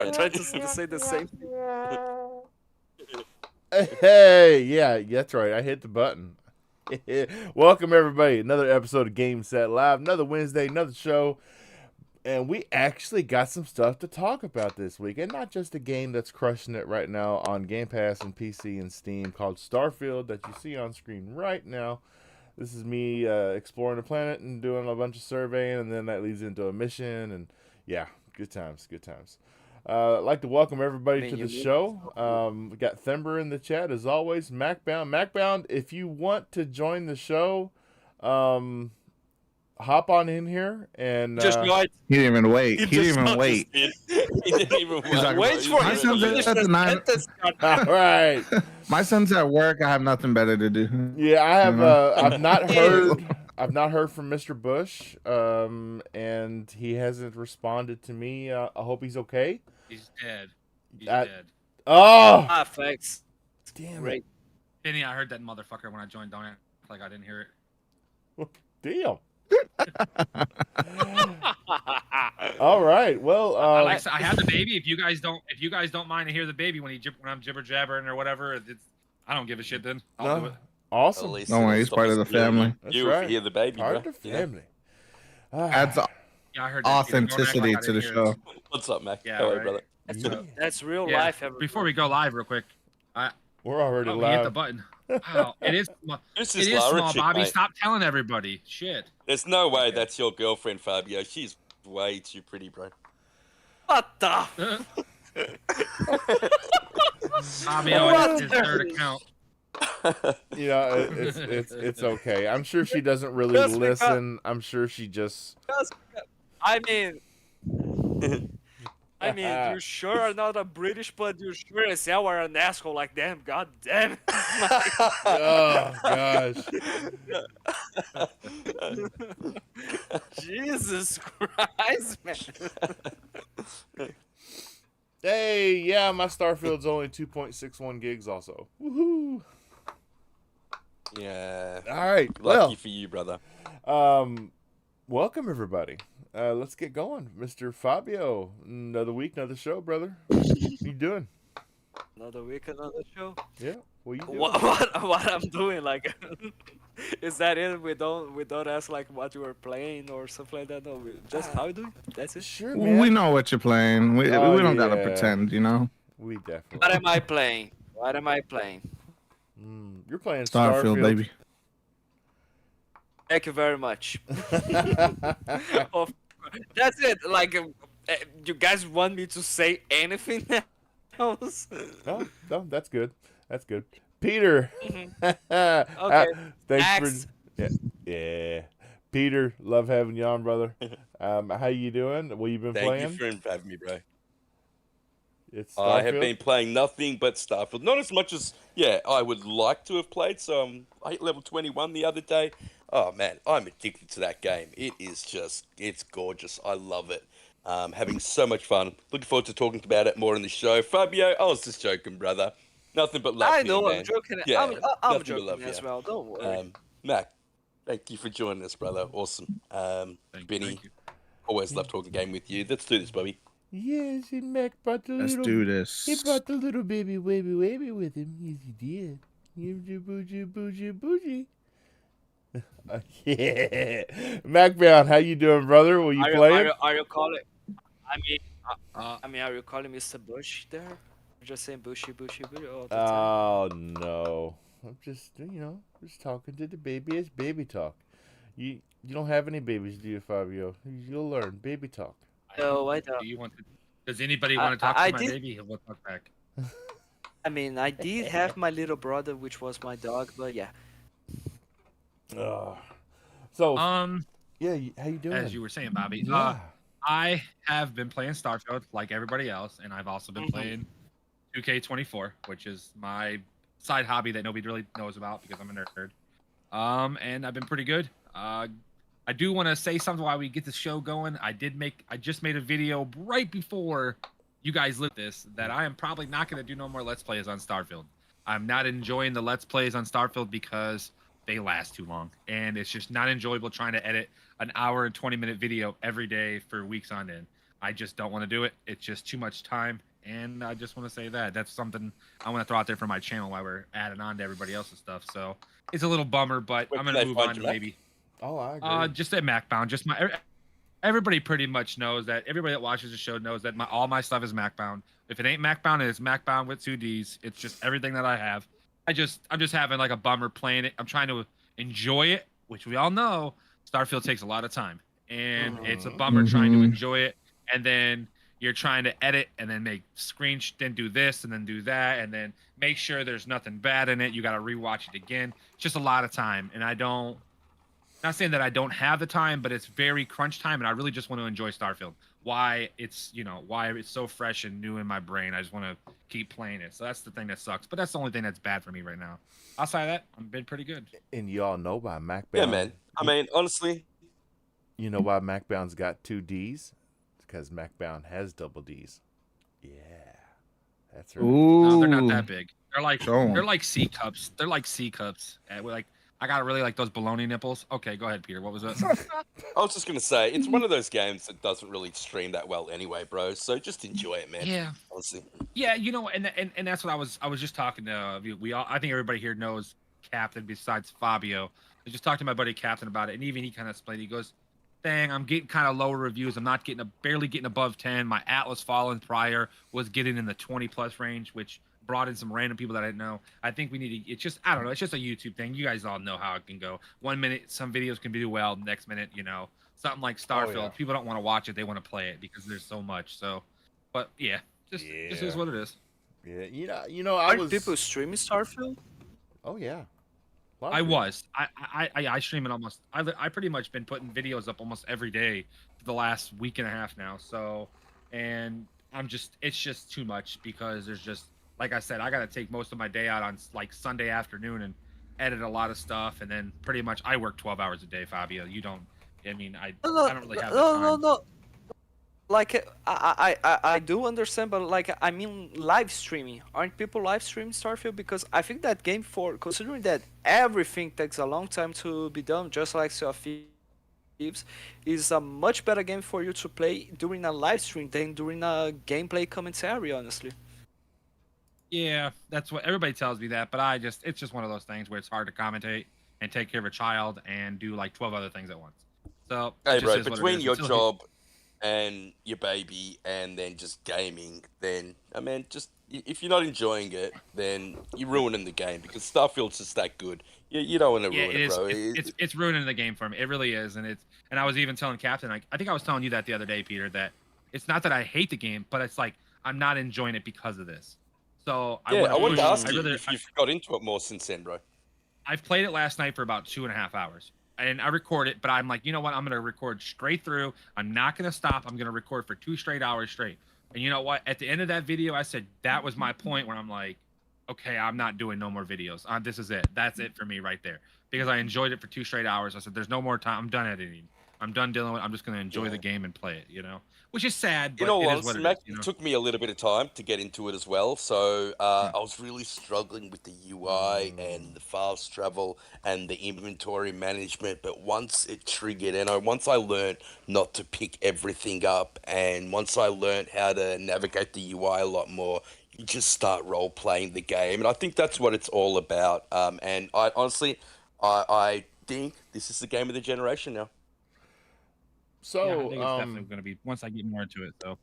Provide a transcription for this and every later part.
I tried to say the same thing. Hey, yeah, that's right. I hit the button. Welcome everybody. Another episode of Game Set Live. Another Wednesday, another show. And we actually got some stuff to talk about this week. And not just a game that's crushing it right now on Game Pass and PC and Steam called Starfield that you see on screen right now. This is me exploring the planet and doing a bunch of surveying, and then that leads into a mission. And yeah, good times, good times. I'd like to welcome everybody to the show. We got Thember in the chat as always. Macbound, if you want to join the show, hop on in here and just He didn't even wait. He didn't even wait. He didn't even wait. Wait for My him. son's at the 9. all right. My son's at work. I have nothing better to do. Yeah, I have. You know? I've not heard. I've not heard from Mr. Bush, and he hasn't responded to me. I hope he's okay. He's dead. He's That- dead. Oh, Thanks. damn it! Great. Benny, I heard that motherfucker when I joined. Don't act like I didn't hear it. Damn. All right. Well, Like I said, I had the baby. If you guys don't mind to hear the baby when I'm jibber jabbering or whatever, I don't give a shit. Then I'll do it. Awesome. Don't worry, he's part of the family. That's You right. hear the baby, Part bro. of the family. Ah, Adds Yeah, I heard that. authenticity Don't act to like the I didn't hear show. it. What's up, Mac? Yeah, How are you, right. brother? yeah, That's real Yeah, life. Everybody. Before we go live, real quick, we're already we hit the live. button. Wow, it is. This It is is Lara small, chick, Bobby. mate. Stop telling everybody. Shit. There's no way that's your girlfriend, Fabio. She's way too pretty, bro. What the? Bobby always his third account. You know, it's okay. I'm sure she doesn't really Just because- listen. I'm sure she just. I mean, you sure are not a British, but you sure as hell are an asshole like them. God damn it. Oh gosh. Jesus Christ, man. Hey, yeah, my Starfield's only 2.61 gigs. Also, woohoo! Yeah. All right. Lucky for you, brother. Welcome everybody. Let's get going, Mr. Fabio. Another week, another show, brother. What you doing? Another week, another show. Yeah. What you doing? What I'm doing? Like, is that it? We don't ask like what you were playing or something like that. No, just how you doing. That's it. Sure, man. We know what you're playing. We Oh, don't gotta yeah. pretend, you know. We definitely. What am I playing? What am I playing? You're playing Starfield, Starfield, baby. Thank you very much. That's it. Like, you guys want me to say anything else? No, that's good. That's good. Peter. Okay. Thanks for yeah. Peter, love having you on, brother. How you doing? What you been Thank playing? you for having me, bro. It's I have Starfield? been playing nothing but Starfield. Not as much as, I would like to have played. So I hit level 21 the other day. Oh, man, I'm addicted to that game. It is just, it's gorgeous. I love it. Having so much fun. Looking forward to talking about it more in the show. Fabio, I was just joking, brother. Nothing but love I for you, know, man. I'm joking. Yeah, I'm nothing but joking love, as yeah. well. Don't worry. Mac, thank you for joining us, brother. Awesome. Benny, Thank you. always love talking game with you. Let's do this, Bobby. Yes, and Mac brought the Let's little. do this. He brought the little baby wavy with him. Yes, he did. Bougie. Yeah, Macbound, how you doing, brother? Were you playing? Are you calling? I mean, are you calling Mr. Bush there? You're just saying bushy all the time. Oh no, I'm just just talking to the baby. It's baby talk. You don't have any babies, do you, Fabio? You'll learn baby talk. No, I don't. Do you want to? Does anybody want to talk I to my did- baby? He'll talk back. I mean, I did have my little brother, which was my dog, but yeah. So Yeah, how you doing? as you were saying, Bobby. Yeah. I have been playing Starfield like everybody else, and I've also been Mhm. playing 2K24, which is my side hobby that nobody really knows about because I'm a nerd. And I've been pretty good. I do want to say something while we get the show going. I just made a video right before you guys lit this that I am probably not going to do no more Let's Plays on Starfield. I'm not enjoying the Let's Plays on Starfield because they last too long, and it's just not enjoyable trying to edit an hour and 20-minute video every day for weeks on end. I just don't want to do it. It's just too much time. And I just want to say that that's something I want to throw out there for my channel while we're adding on to everybody else's stuff. So it's a little bummer, but Where I'm can gonna they move find on you, to Mac? maybe Oh, I agree. just at MacBound. Just my everybody pretty much knows that. Everybody that watches the show knows that all my stuff is MacBound. If it ain't MacBound, it's MacBound with 2Ds. It's just everything that I have. I'm just having like a bummer playing it. I'm trying to enjoy it, which we all know Starfield takes a lot of time, and it's a bummer trying to Mhm. enjoy it, and then you're trying to edit and then make then do this and then do that and then make sure there's nothing bad in it. You got to rewatch it again. It's just a lot of time, and not saying that I don't have the time, but it's very crunch time, and I really just want to enjoy Starfield. Why it's so fresh and new in my brain. I just want to keep playing it. So that's the thing that sucks. But that's the only thing that's bad for me right now. Outside of that, I've been pretty good. And y'all know why MacBound. Yeah, man. I mean, honestly, You know why MacBound's got 2Ds? Because MacBound has double Ds. Yeah, that's right. Ooh. No, they're not that big. They're like Show 'em. they're like C cups. They're like C cups. And we're like I got really like those baloney nipples. Okay, go ahead, Peter. What was it? I was just gonna say it's one of those games that doesn't really stream that well anyway, bro. So just enjoy it, man. Yeah. Honestly. Yeah, and that's what I was just talking to we all. I think everybody here knows Captain besides Fabio. I was just talking to my buddy Captain about it, and even he kind of explained. He goes, "Dang, I'm getting kind of lower reviews. I'm not barely getting above 10. My Atlas Fallen prior was getting in the 20 plus range, which brought in some random people that I didn't know. I think we need to. It's just I don't know. It's just a YouTube thing. You guys all know how it can go. 1 minute some videos can do well. Next minute, something like Starfield. yeah. People don't want to watch it. They want to play it because there's so much. So, but yeah. Just is what it is. Yeah, I Aren't was. people streaming Starfield? Oh yeah. A lot of I people. was. I stream it almost. I pretty much been putting videos up almost every day for the last week and a half now. So, and it's just too much because there's just like I said, I got to take most of my day out on like Sunday afternoon and edit a lot of stuff, and then pretty much I work 12 hours a day, Fabio. You don't. I mean, I don't really have the time. No. Like I do understand, but like I mean live streaming. Aren't people live streaming Starfield? Because I think that game, for considering that everything takes a long time to be done, just like Sea of Thieves, is a much better game for you to play during a live stream than during a gameplay commentary. Honestly. Yeah, that's what everybody tells me that, but it's just one of those things where it's hard to commentate and take care of a child and do like 12 other things at once. So Hey, it just bro, is what it between is. your Until- job and your baby and then just gaming, then I mean, just if you're not enjoying it, then you're ruining the game because Starfield's just that good. You don't want to Yeah, ruin it it, is. bro. It's ruining the game for me. It really is, and I was even telling Captain, like I think I was telling you that the other day, Peter, that it's not that I hate the game, but it's like I'm not enjoying it because of this. So Yeah, I wanted to ask I you rather- if you've got into it more since then, bro. I've played it last night for about 2.5 hours. And I record it, but I'm like, you know what? I'm going to record straight through. I'm not going to stop. I'm going to record for 2 straight hours straight. And you know what? At the end of that video, I said that was my point where I'm like, okay, I'm not doing no more videos. This is it. That's it for me right there. Because I enjoyed it for 2 straight hours. I said, there's no more time. I'm done editing. I'm done dealing with it. I'm just going to enjoy the game and play it, Which is sad, but In all it is honesty, what it Mac, is. it took me a little bit of time to get into it as well. So I was really struggling with the UI and the fast travel and the inventory management. But once it triggered, and once I learned not to pick everything up, and once I learned how to navigate the UI a lot more, you just start role playing the game. And I think that's what it's all about. And I honestly, I think this is the game of the generation now. So, Yeah, I think it's definitely going to be once I get more into it. So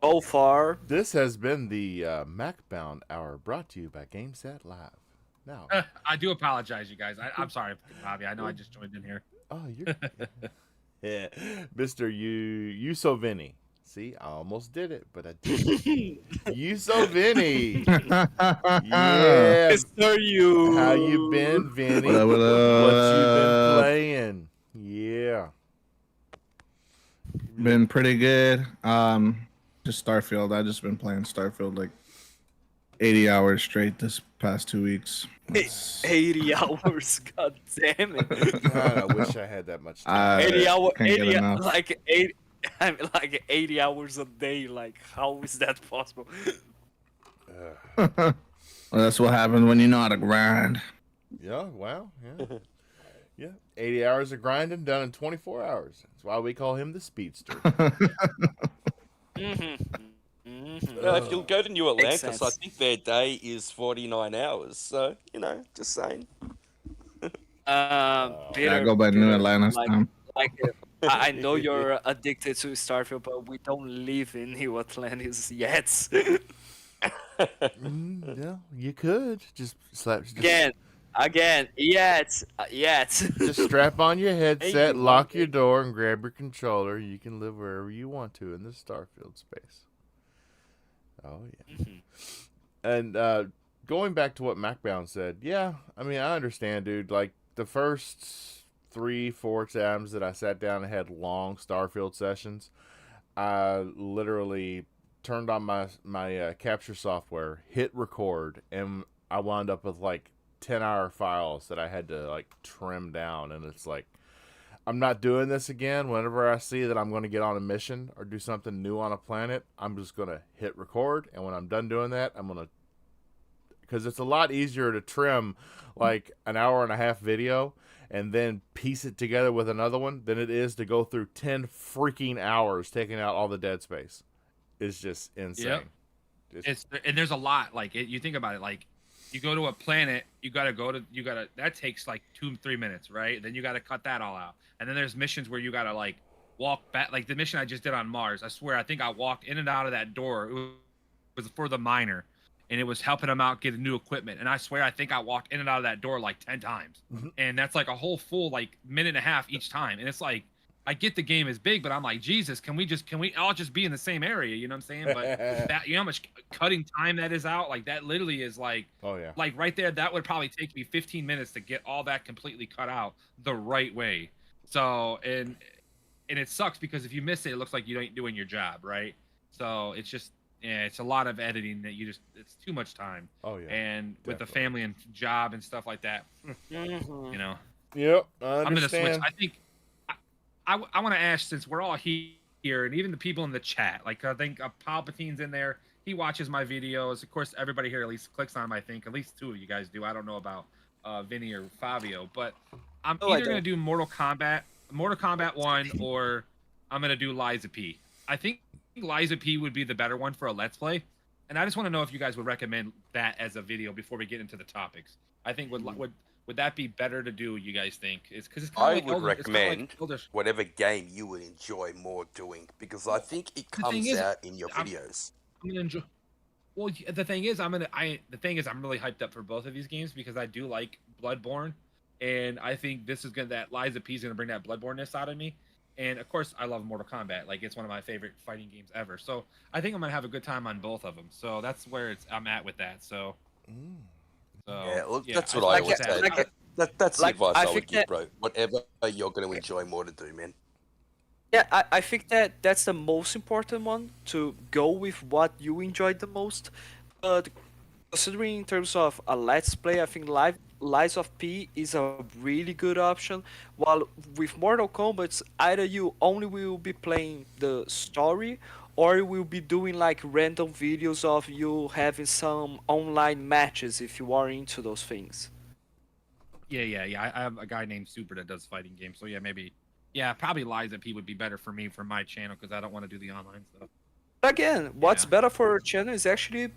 So far, this has been the MacBound Hour brought to you by GameSet Live. Now, I do apologize, you guys. I'm sorry, Bobby. I know I just joined in here. oh, you're yeah, Mr. You so Vinny. See, I almost did it, but I didn't. You so Vinny. Yeah, Mr. You. how you been, Vinny? What up, what What you been up? playing? Yeah. Been pretty good. Just Starfield. I just been playing Starfield like 80 hours straight this past 2 weeks. It's- 80 hours. God damn it. God, I wish I had that much time. I 80 hours. can't get 80 enough. like 8. I mean, like 80 hours a day. Like, how is that possible? Well, that's what happens when you know how to grind. Yeah, wow, yeah. Yeah, 80 hours of grinding done in 24 hours. That's why we call him the speedster. If you'll go to New Makes Atlantis, I sense. think their day is 49 hours. So, just saying. Yeah, I Peter, go by New Peter, Atlantis now. like I know you're addicted to Starfield, but we don't live in New Atlantis yet. Yeah, you could just again, again, yet, just strap on your Maybe headset, one lock your day. door, and grab your controller. You can live wherever you want to in the Starfield space. Oh yeah. Mhm. And going back to what MacBound said, yeah, I mean I understand, dude. Like the first 3-4 times that I sat down and had long Starfield sessions, I literally turned on my capture software, hit record, and I wound up with like 10-hour files that I had to like trim down. And it's like I'm not doing this again. Whenever I see that I'm going to get on a mission or do something new on a planet, I'm just going to hit record. And when I'm done doing that, I'm going to, because it's a lot easier to trim like an hour and a half video and then piece it together with another one than it is to go through 10 freaking hours taking out all the dead space. It's just insane. Yep. And there's a lot. Like you think about it, like you go to a planet, you gotta that takes like 2-3 minutes, right? Then you gotta cut that all out. And then there's missions where you gotta like walk back. Like the mission I just did on Mars, I swear I think I walked in and out of that door. It was for the miner, and it was helping him out get new equipment. And I swear I think I walked in and out of that door like 10 times. And that's like a whole full like minute and a half each time. And it's like I get the game is big, but I'm like, Jesus, can we all just be in the same area? You know what I'm saying? But that, you know how much cutting time that is out? Like that literally is like, Oh yeah. like right there, that would probably take me 15 minutes to get all that completely cut out the right way. So, and it sucks because if you miss it, it looks like you ain't doing your job, right? So it's just, yeah, it's a lot of editing that it's too much time. Oh yeah. And with the definitely. family and job and stuff like that, Mhm. you know, Yep. I I'm gonna switch. understand. I think I want to ask, since we're all here, and even the people in the chat, like I think Palpatine's in there. He watches my videos. Of course, everybody here at least clicks on them. I think at least 2 of you guys do. I don't know about Vinny or Fabio, but I'm No, I either gonna don't. do Mortal Kombat 1, or I'm gonna do Liza P. I think Liza P would be the better one for a Let's Play, and I just want to know if you guys would recommend that as a video before we get into the topics. I think would that be better to do? You guys think? It's because it's kind I of like would Elder, it's kind of recommend like Elder. whatever game you would enjoy more doing because I think it The thing comes is, out in your I'm, videos. I'm gonna enjoy. Well, the thing is, I'm really hyped up for both of these games because I do like Bloodborne, and I think this is gonna that Liza P is gonna bring that Bloodborne-ness out of me. And of course, I love Mortal Kombat. Like it's one of my favorite fighting games ever. So I think I'm gonna have a good time on both of them. So that's where I'm at with that. So, Yeah, look, yeah, that's what I I think would it's say. that. That's the Like, advice I I would think give, that bro. Whatever you're going to enjoy more to do, man. yeah, I think that that's the most important one to go with what you enjoyed the most. But considering in terms of a let's play, I think Lies of P is a really good option. While with Mortal Kombat, either you only will be playing the story, or you will be doing like random videos of you having some online matches if you are into those things. Yeah. I have a guy named Super that does fighting games. So yeah, maybe, yeah, probably Liza P would be better for me for my channel because I don't want to do the online stuff. Again, what's Yeah. better for your channel is actually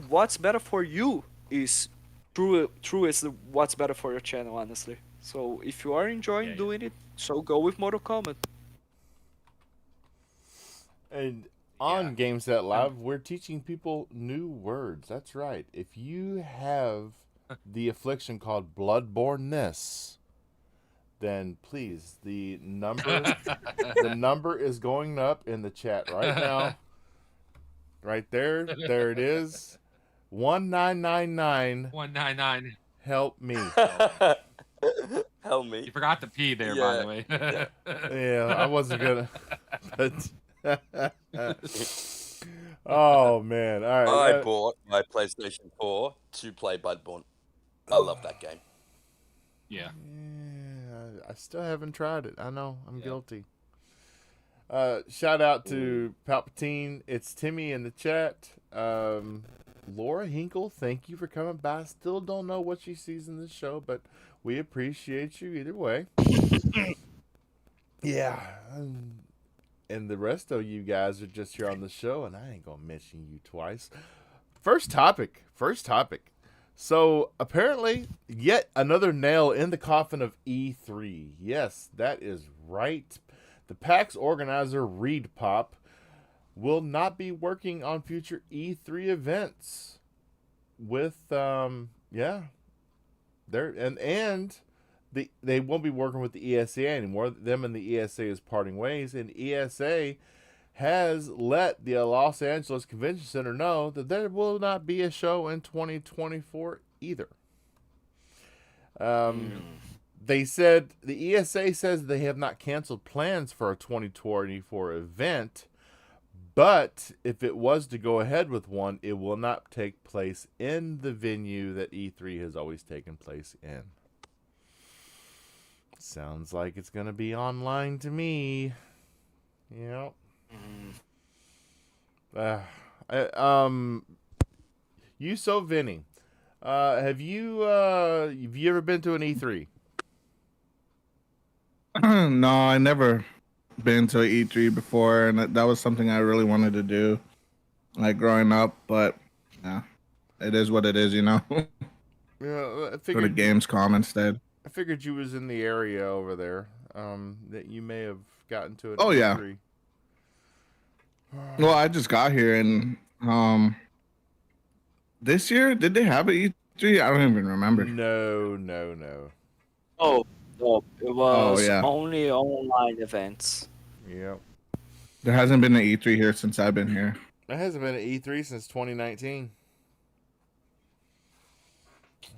what's better for you is true is what's better for your channel, honestly. So if you are enjoying Yeah. doing it, so go with Mortal Kombat. And Yeah. on Games That Live, we're teaching people new words. That's right. If you have the affliction called bloodborne-ness, then please, the number is going up in the chat right now. Right there. There it is. 1999. 199. Help me. Help me. You forgot the P there, by the way. Yeah, I wasn't gonna. But oh man! All right. I bought my PlayStation 4 to play Bloodborne. I love that game. Yeah. Yeah, I still haven't tried it. I know I'm Yeah. guilty. Shout out to Palpatine. It's Timmy in the chat. Laura Hinkle, thank you for coming by. Still don't know what she sees in this show, but we appreciate you either way. Yeah. And the rest of you guys are just here on the show, and I ain't gonna mention you twice. First topic. So apparently, yet another nail in the coffin of E3. Yes, that is right. The PAX organizer Reed Pop will not be working on future E3 events. With they won't be working with the ESA anymore. Them and the ESA is parting ways, and ESA has let the Los Angeles Convention Center know that there will not be a show in 2024 either. They said the ESA says they have not canceled plans for a 2024 event, but if it was to go ahead with one, it will not take place in the venue that E3 has always taken place in. Sounds like it's going to be online to me. Yep. You so Vinny, have you ever been to an E3? No, I never been to an E3 before, and that was something I really wanted to do, like growing up. But yeah, it is what it is, you know. Yeah, I Go to figured Gamescom instead. I figured you was in the area over there. That you may have gotten to an Oh, yeah. E3. Well, I just got here, and this year did they have an E3? I don't even remember. No. Oh, no, it was yeah. only online events. Yep. There hasn't been an E3 here since I've been here. There hasn't been an E3 since 2019.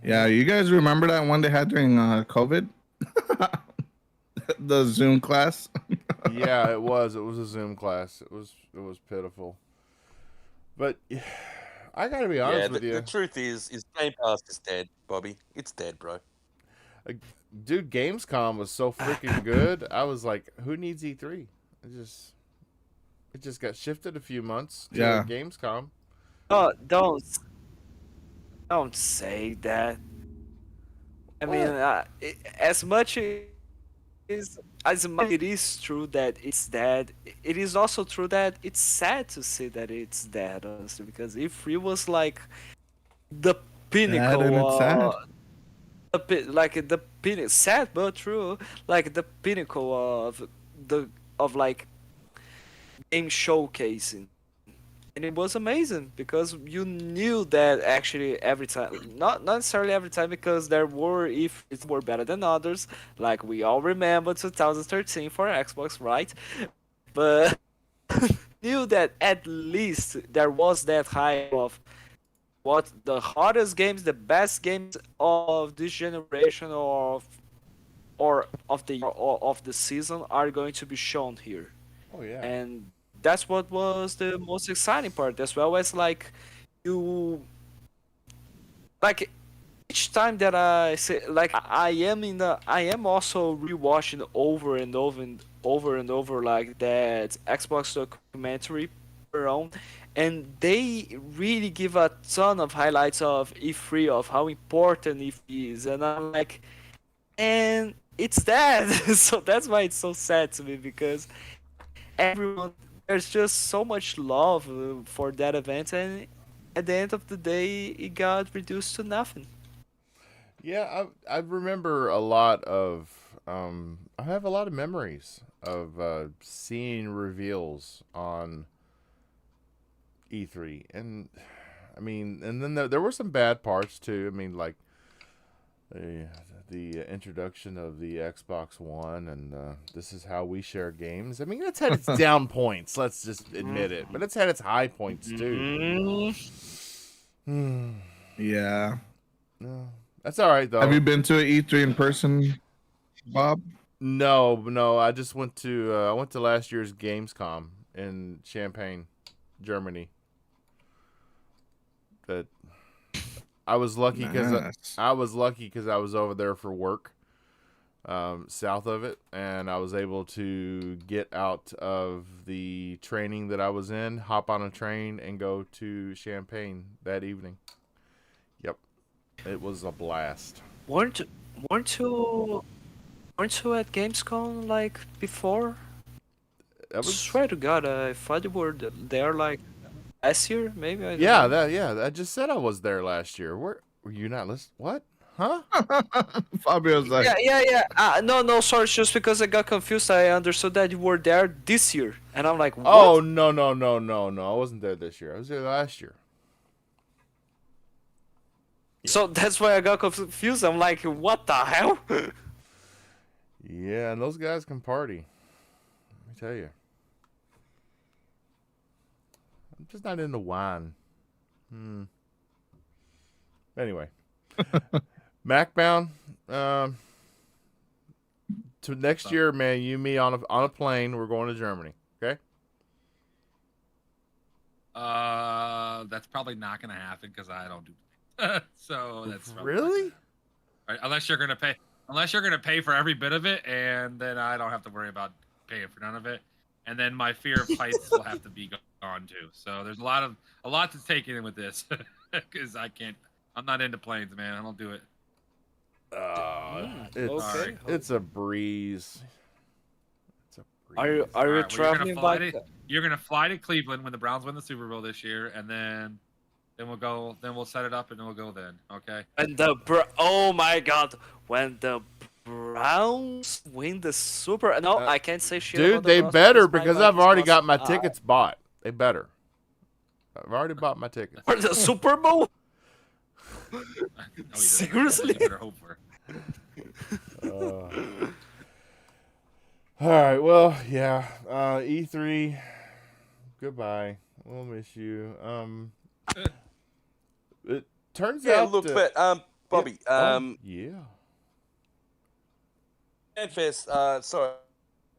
Yeah, you guys remember that one they had during COVID? The Zoom class. Yeah, it was. It was a Zoom class. It was pitiful. But I gotta be honest with you, the truth is Game Pass is dead, Bobby. It's dead, bro. dude. Gamescom was so freaking good. I was like, who needs E3? It just got shifted a few months to Yeah. Gamescom. Oh, don't say that. I mean, as much as much it is true that it's dead, it is also true that it's sad to see that it's dead, honestly, because E3 was like the pinnacle, and it's sad. the pinnacle, sad but true, like the pinnacle of like game showcasing. And it was amazing because you knew that actually every time, not necessarily every time, because there were if it were better than others, like we all remember 2013 for Xbox, right? But knew that at least there was that hype of what the hottest games, the best games of this generation or of the season are going to be shown here. Oh yeah. And that's what was the most exciting part, as well as like you like each time that I say like I am also rewatching over and over like that Xbox documentary per own, and they really give a ton of highlights of E3, of how important E3 is, and I'm like, and it's that. So that's why it's so sad to me, because everyone, there's just so much love for that event, and at the end of the day it got reduced to nothing. Yeah, I remember a lot of I have a lot of memories of seeing reveals on E3, and I mean, and then there were some bad parts too. I mean, like the introduction of the Xbox One, and this is how we share games. I mean, it's had its down points. Let's just admit it, but it's had its high points too. Yeah. No, that's all right though. Have you been to an E3 in person, Bob? No. I just went to last year's Gamescom in Champaign, Germany. But I was lucky because Nice. I was over there for work, south of it, and I was able to get out of the training that I was in, hop on a train, and go to Champaign that evening. Yep, it was a blast. weren't weren't you weren't you at Gamescom like before? That was Swear to God, I thought you were there like last year, maybe. I don't yeah, know. I just said I was there last year. Where were you not listening? What? Huh? Fabio's like, Yeah. No, sorry. It's just because I got confused. I understood that you were there this year, and I'm like, Oh what? no. I wasn't there this year. I was there last year. So that's why I got confused. I'm like, what the hell? Yeah, and those guys can party. Let me tell you. I'm just not into wine. Anyway, MacBound. To next year, man. You and me on a plane. We're going to Germany. Okay. That's probably not gonna happen because I don't do. So that's probably not Really? gonna happen. Right? Unless you're gonna pay for every bit of it, and then I don't have to worry about paying for none of it. And then my fear of heights will have to be gone too. So there's a lot to take in with this because I'm not into planes, man. I don't do it. Okay. It's a breeze. It's a breeze. Are you All right, well, traveling by? you're gonna fly to Cleveland when the Browns win the Super Bowl this year, and then we'll set it up and then we'll go then. Okay. And oh my God, when the Browns win the Super, no, I can't say shit Dude, about the they Browns better my because life I've is already got awesome. my tickets bought. They better. I've already bought my tickets. For the Super Bowl? No, he doesn't. Seriously? You better hope for it. All right. Well, yeah. E3. Goodbye. We'll miss you. It turns Yeah, out. look, but Bobby, yeah. FanFest, sorry,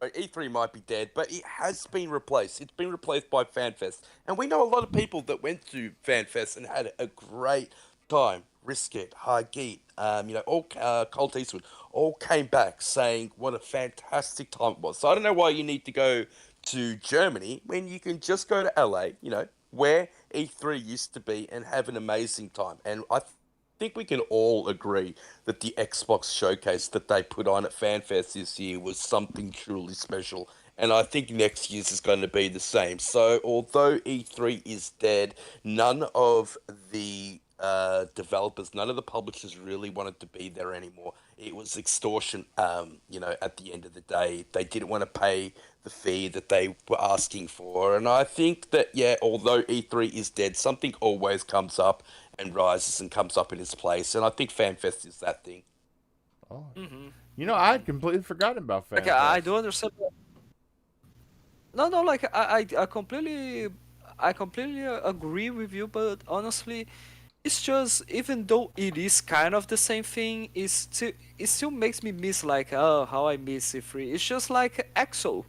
E3 might be dead, but it has been replaced. It's been replaced by FanFest. And we know a lot of people that went to FanFest and had a great time. Risket, Hargeet, all Colt Eastwood, all came back saying what a fantastic time it was. So I don't know why you need to go to Germany when you can just go to LA, where E3 used to be, and have an amazing time. And I think we can all agree that the Xbox showcase that they put on at FanFest this year was something truly special. And I think next year's is going to be the same. So, although E3 is dead, none of the developers, none of the publishers really wanted to be there anymore. It was extortion, at the end of the day. They didn't want to pay the fee that they were asking for. And I think that, yeah, although E3 is dead, something always comes up and rises and comes up in its place. And I think FanFest is that thing. Oh. Mm-hmm. I had completely forgotten about Like, FanFest. I do understand. No, like I completely agree with you, but honestly, it's just even though it is kind of the same thing, it still makes me miss like how I miss E3. It's just like EXO.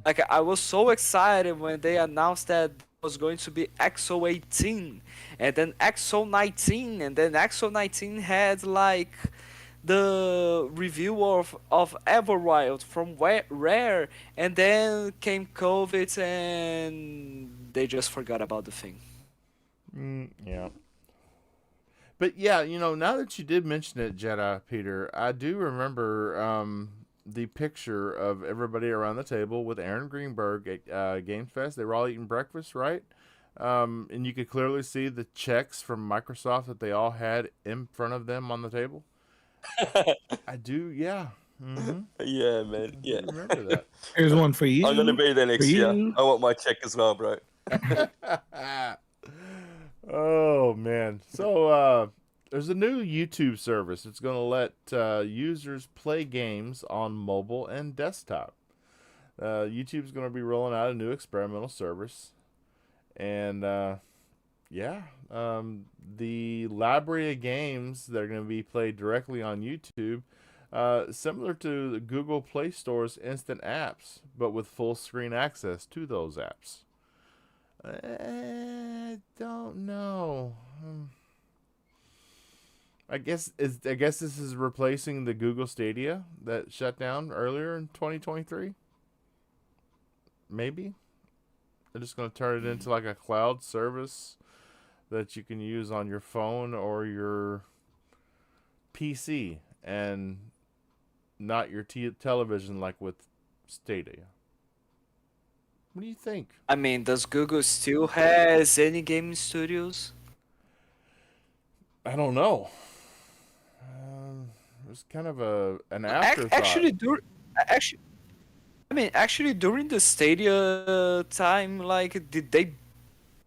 Like I was so excited when they announced that it was going to be EXO 18, and then EXO 19, and then EXO 19 had like the review of Everwild from Rare, and then came COVID, and they just forgot about the thing. Yeah. But yeah, now that you did mention it, Jedi Peter, I do remember the picture of everybody around the table with Aaron Greenberg at Games Fest. They were all eating breakfast, right? And you could clearly see the checks from Microsoft that they all had in front of them on the table. I do, yeah. Mm-hmm. Yeah, man. I Yeah. do remember that. here's one for you. I'm going to be there next for year. you. I want my check as well, bro. Oh man! So there's a new YouTube service. It's going to let users play games on mobile and desktop. YouTube's going to be rolling out a new experimental service, and the library of games that are going to be played directly on YouTube, similar to the Google Play Store's instant apps, but with full screen access to those apps. I don't know. I guess this is replacing the Google Stadia that shut down earlier in 2023. Maybe they're just going to turn it into like a cloud service that you can use on your phone or your PC and not your television, like with Stadia. What do you think? I mean, does Google still has any gaming studios? I don't know. It was kind of an afterthought. Actually, actually, I mean, actually, during the Stadia time, like, did they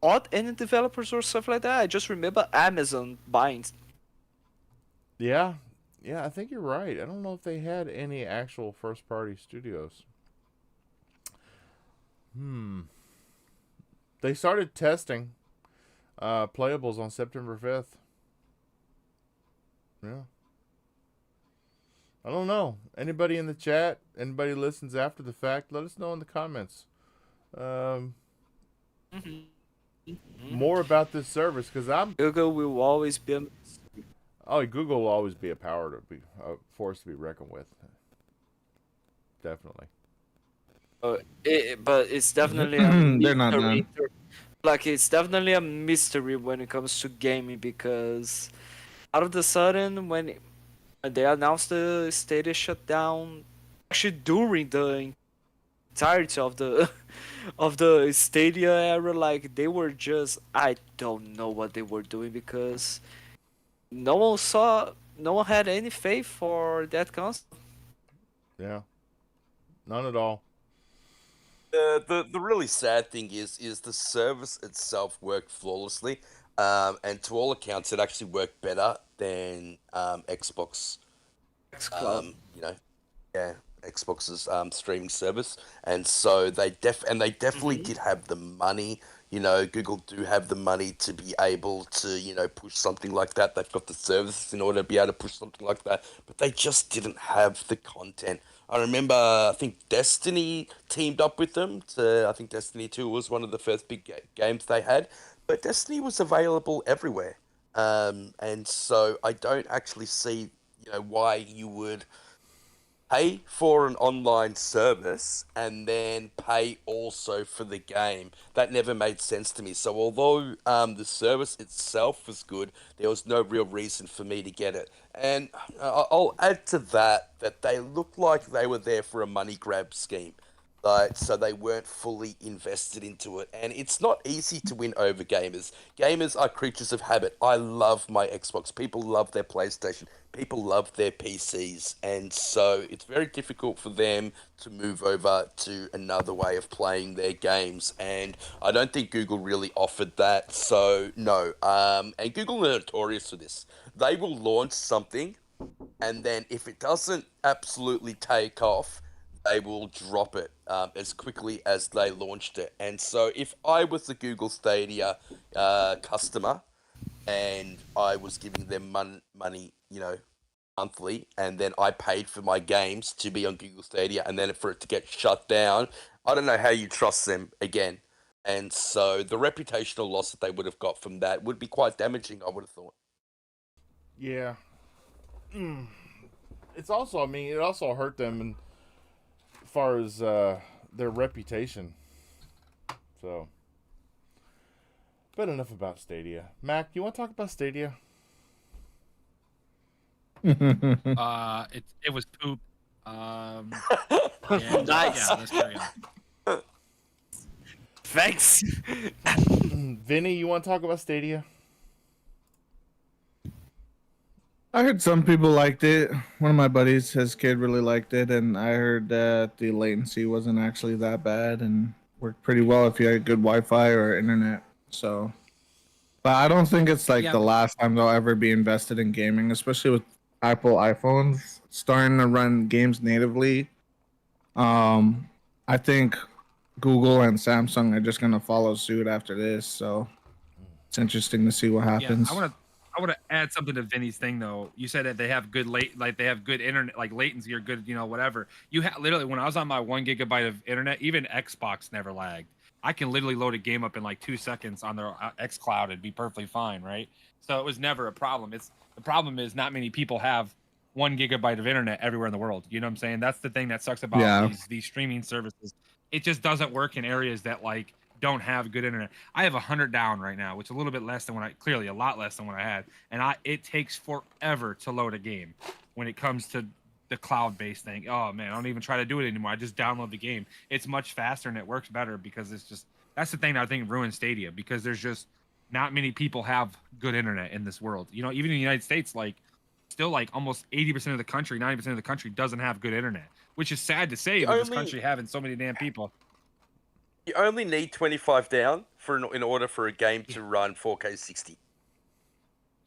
bought any developers or stuff like that? I just remember Amazon buying. Yeah, yeah, I think you're right. I don't know if they had any actual first party studios. Hmm. They started testing playables on September 5th. Yeah. I don't know. Anybody in the chat? Anybody listens after the fact? Let us know in the comments. Um, Mhm. more about this service because I'm. Google will always be. Oh, Google will always be a power to be a force to be reckoned with. Definitely. But it's definitely a They're not mystery. done. Like, it's definitely a mystery when it comes to gaming because out of the sudden, when they announced the Stadia shutdown, actually during the entirety of the of the Stadia era, like they were just, I don't know what they were doing because no one had any faith for that console. Yeah. None at all. The really sad thing is the service itself worked flawlessly, and to all accounts, it actually worked better than Xbox. xCloud. You know, yeah, Xbox's streaming service, and so they definitely Hmm. did have the money. Google do have the money to be able to push something like that. They've got the services in order to be able to push something like that, but they just didn't have the content. I remember, I think Destiny teamed up with them to. I think Destiny 2 was one of the first big games they had, but Destiny was available everywhere, and so I don't actually see why you would pay for an online service and then pay also for the game. That never made sense to me. So although the service itself was good, there was no real reason for me to get it. And I'll add to that they looked like they were there for a money grab scheme. So they weren't fully invested into it, and it's not easy to win over gamers. Gamers are creatures of habit. I love my Xbox. People love their PlayStation. People love their PCs, and so it's very difficult for them to move over to another way of playing their games. And I don't think Google really offered that. So no. And Google are notorious for this. They will launch something, and then if it doesn't absolutely take off, they will drop it as quickly as they launched it. And so if I was the Google Stadia customer and I was giving them money, monthly, and then I paid for my games to be on Google Stadia, and then for it to get shut down, I don't know how you trust them again. And so the reputational loss that they would have got from that would be quite damaging, I would have thought. Yeah. It's also, I mean, it also hurt them in as far as their reputation. So, but enough about Stadia. Mac, you want to talk about Stadia? It was poop. And, Nice. yeah, let's carry on. Thanks. Vinny, you want to talk about Stadia? I heard some people liked it. One of my buddies, his kid really liked it, and I heard that the latency wasn't actually that bad and worked pretty well if you had good Wi-Fi or internet. So, but I don't think it's like Yeah. the last time they'll ever be invested in gaming, especially with Apple iPhones starting to run games natively. I think Google and Samsung are just gonna follow suit after this. So it's interesting to see what Yeah, happens. I want to add something to Vinny's thing though. You said that they have good like they have good internet, like latency or good, whatever. Literally when I was on my 1 gigabyte of internet, even Xbox never lagged. I can literally load a game up in like 2 seconds on their xCloud and be perfectly fine, right? So it was never a problem. The problem is not many people have 1 gigabyte of internet everywhere in the world. You know what I'm saying? That's the thing that sucks about Yeah. these streaming services. It just doesn't work in areas that like don't have good internet. I have 100 down right now, which is a little bit less than clearly a lot less than what I had, and it takes forever to load a game when it comes to the cloud-based thing. Oh man, I don't even try to do it anymore. I just download the game. It's much faster and it works better because it's just that's the thing that I think ruins Stadia because there's just not many people have good internet in this world. You know, even in the United States, like still like almost 80% of the country, 90% of the country doesn't have good internet, which is sad to say with this country having so many damn people. You only need 25 down in order for a game to run 4K 60.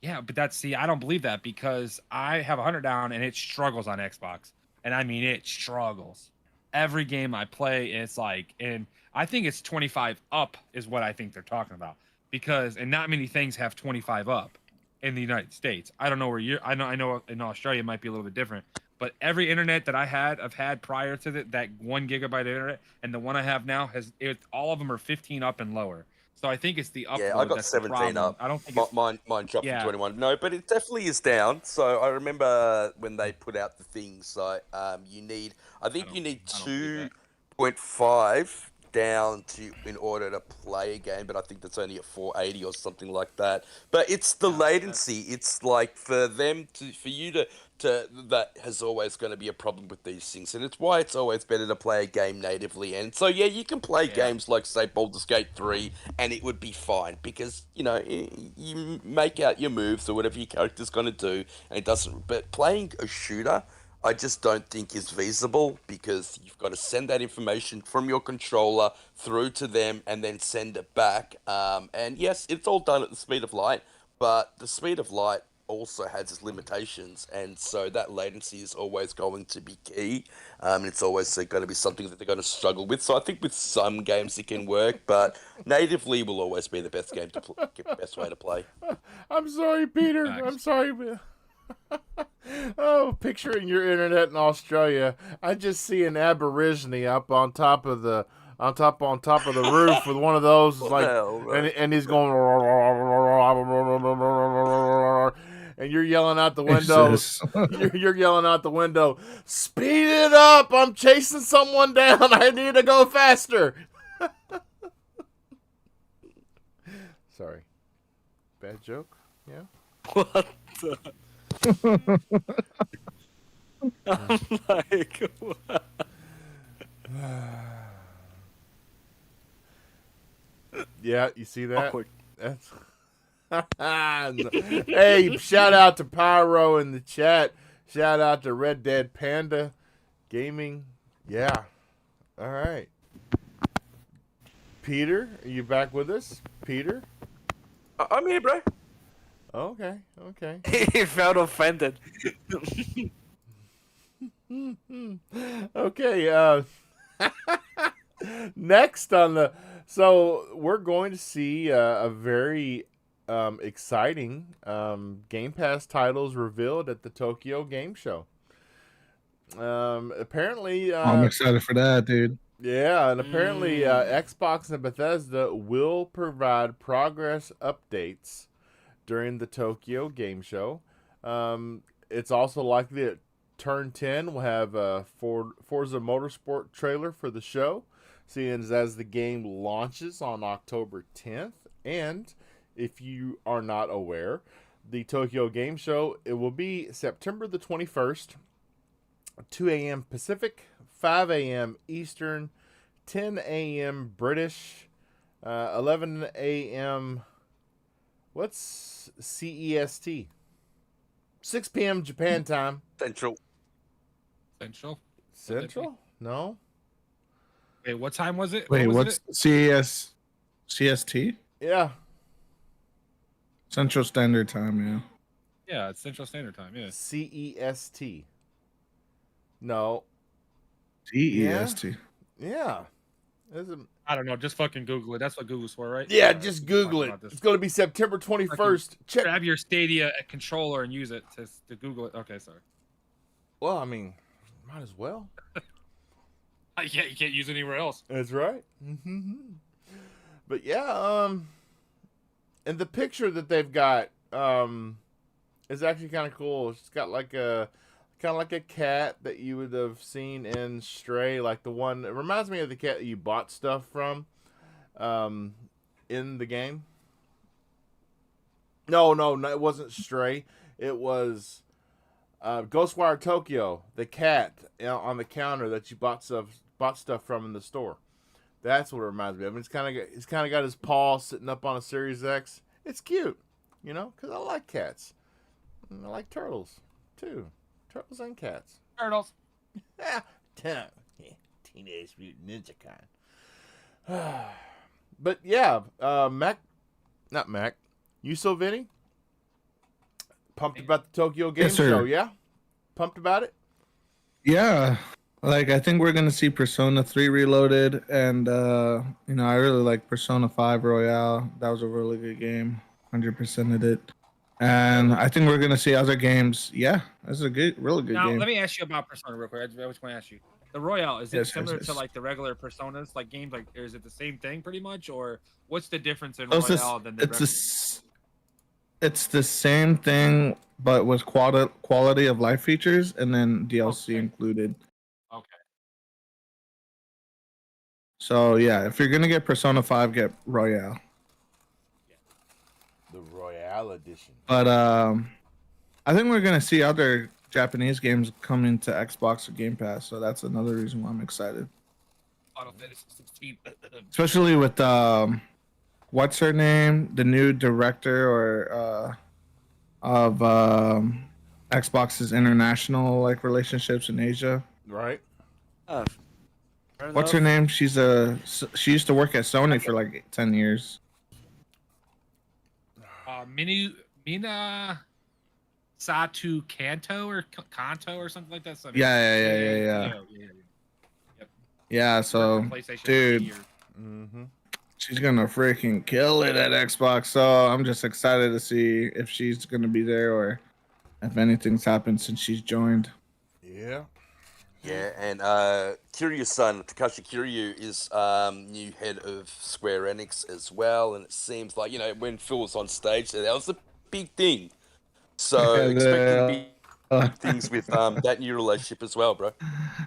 Yeah, but I don't believe that because I have 100 down and it struggles on Xbox. And I mean, it struggles. Every game I play, it's like, and I think it's 25 up is what I think they're talking about because, and not many things have 25 up in the United States. I don't know where I know in Australia it might be a little bit different, but every internet that I've had prior to that 1 gigabyte of internet and the one I have now all of them are 15 up and lower. So I think it's the upload Yeah, I got that's 17 the up. I don't think it's, Mine dropped Yeah. from 21. No, but it definitely is down. So I remember when they put out the things like you need, I think you need I don't believe that. 2.5 down in order to play a game, but I think that's only at 480 or something like that. But it's the latency. It's like for you to that has always going to be a problem with these things, and it's why it's always better to play a game natively. And so yeah, you can play games like say Baldur's Gate 3 and it would be fine because you know you make out your moves or whatever your character's going to do and it doesn't. But playing a shooter, I just don't think is feasible because you've got to send that information from your controller through to them and then send it back. And yes, it's all done at the speed of light, but the speed of light also has its limitations, and so that latency is always going to be key. And it's always going to be something that they're going to struggle with. So I think with some games it can work, but natively will always be the best game to best way to play. I'm sorry, Peter. Facts. I'm sorry. Oh, picturing your internet in Australia, I just see an aborigine up on top of the roof with one of those like, and he's going, and you're yelling out the window. You're yelling out the window. Speed it up! I'm chasing someone down. I need to go faster. Sorry, bad joke. Yeah. What the? I'm like, what? Yeah, you see that? Awkward. That's hey, shout out to Pyro in the chat. Shout out to Red Dead Panda Gaming. Yeah. All right. Peter, are you back with us? Peter? I'm here, bro. Okay. He felt offended. Okay, next on the so we're going to see a very exciting Game Pass titles revealed at the Tokyo Game Show. Apparently, I'm excited for that, dude. yeah, and apparently Xbox and Bethesda will provide progress updates during the Tokyo Game Show. It's also likely that Turn 10 will have a Forza Motorsport trailer for the show, seeing as the game launches on October 10th. And if you are not aware, the Tokyo Game Show, it will be September the 21st, 2 a.m. Pacific, 5 a.m. Eastern, 10 a.m. British, 11 a.m. What's CEST? 6 p.m. Japan time. Central. Central? No. Wait, what time was it? Wait, What was what's CST? Yeah. Central Standard Time, yeah. Yeah, it's Central Standard Time. Yeah. CEST. No. CEST. Yeah. I don't know. Just fucking Google it. That's what Google's for, right? Yeah, just Google it. It's going to be September 21st. Check. Grab your Stadia controller and use it to Google it. Okay, sorry. Well, I mean, might as well. Yeah, you can't use it anywhere else. That's right. But yeah, and the picture that they've got is actually kind of cool. It's got like a cat that you would have seen in Stray, like the one. It reminds me of the cat that you bought stuff from in the game. No, it wasn't Stray. It was Ghostwire Tokyo, the cat on the counter that you bought stuff from in the store. That's what it reminds me of. He's kind of got his paw sitting up on a Series X. It's cute, because I like cats. And I like turtles too. Turtles and cats. Turtles. Teenage Mutant Ninja kind. But yeah, not Mac. You so Vinny? Pumped about the Tokyo Game Yes, sir. Show, yeah? Pumped about it? Yeah, like I think we're gonna see Persona 3 Reloaded, and I really like Persona 5 Royale. That was a really good game. 100%ed it, and I think we're gonna see other games. Yeah, that's a really good Now, game. let me ask you about Persona real quick. I just want to ask you. The Royale, is it similar to yes. like the regular Personas, like games? Like, is it the same thing pretty much, or what's the difference in So it's Royale than the regular? it's the same thing, but with quality of life features, and then DLC Okay. included. Okay. So yeah, if you're gonna get Persona 5, get Royale. The Royale Edition. But I think we're gonna see other Japanese games coming to Xbox or Game Pass, so that's another reason why I'm excited. Final Fantasy 16. Especially with what's her name, the new director of Xbox's international relationships in Asia. Right. What's her name? She used to work at Sony for like 10 years. Mina Satu Kanto or Kanto or something like that. Yeah. Yeah, so dude, she's gonna freaking kill it at Xbox. So I'm just excited to see if she's gonna be there or if anything's happened since she's joined. Yeah. Yeah, and Kiryu-san, Takashi Kiryu, is new head of Square Enix as well, and it seems like, when Phil was on stage, that was a big thing. So expecting big things with that new relationship as well, bro.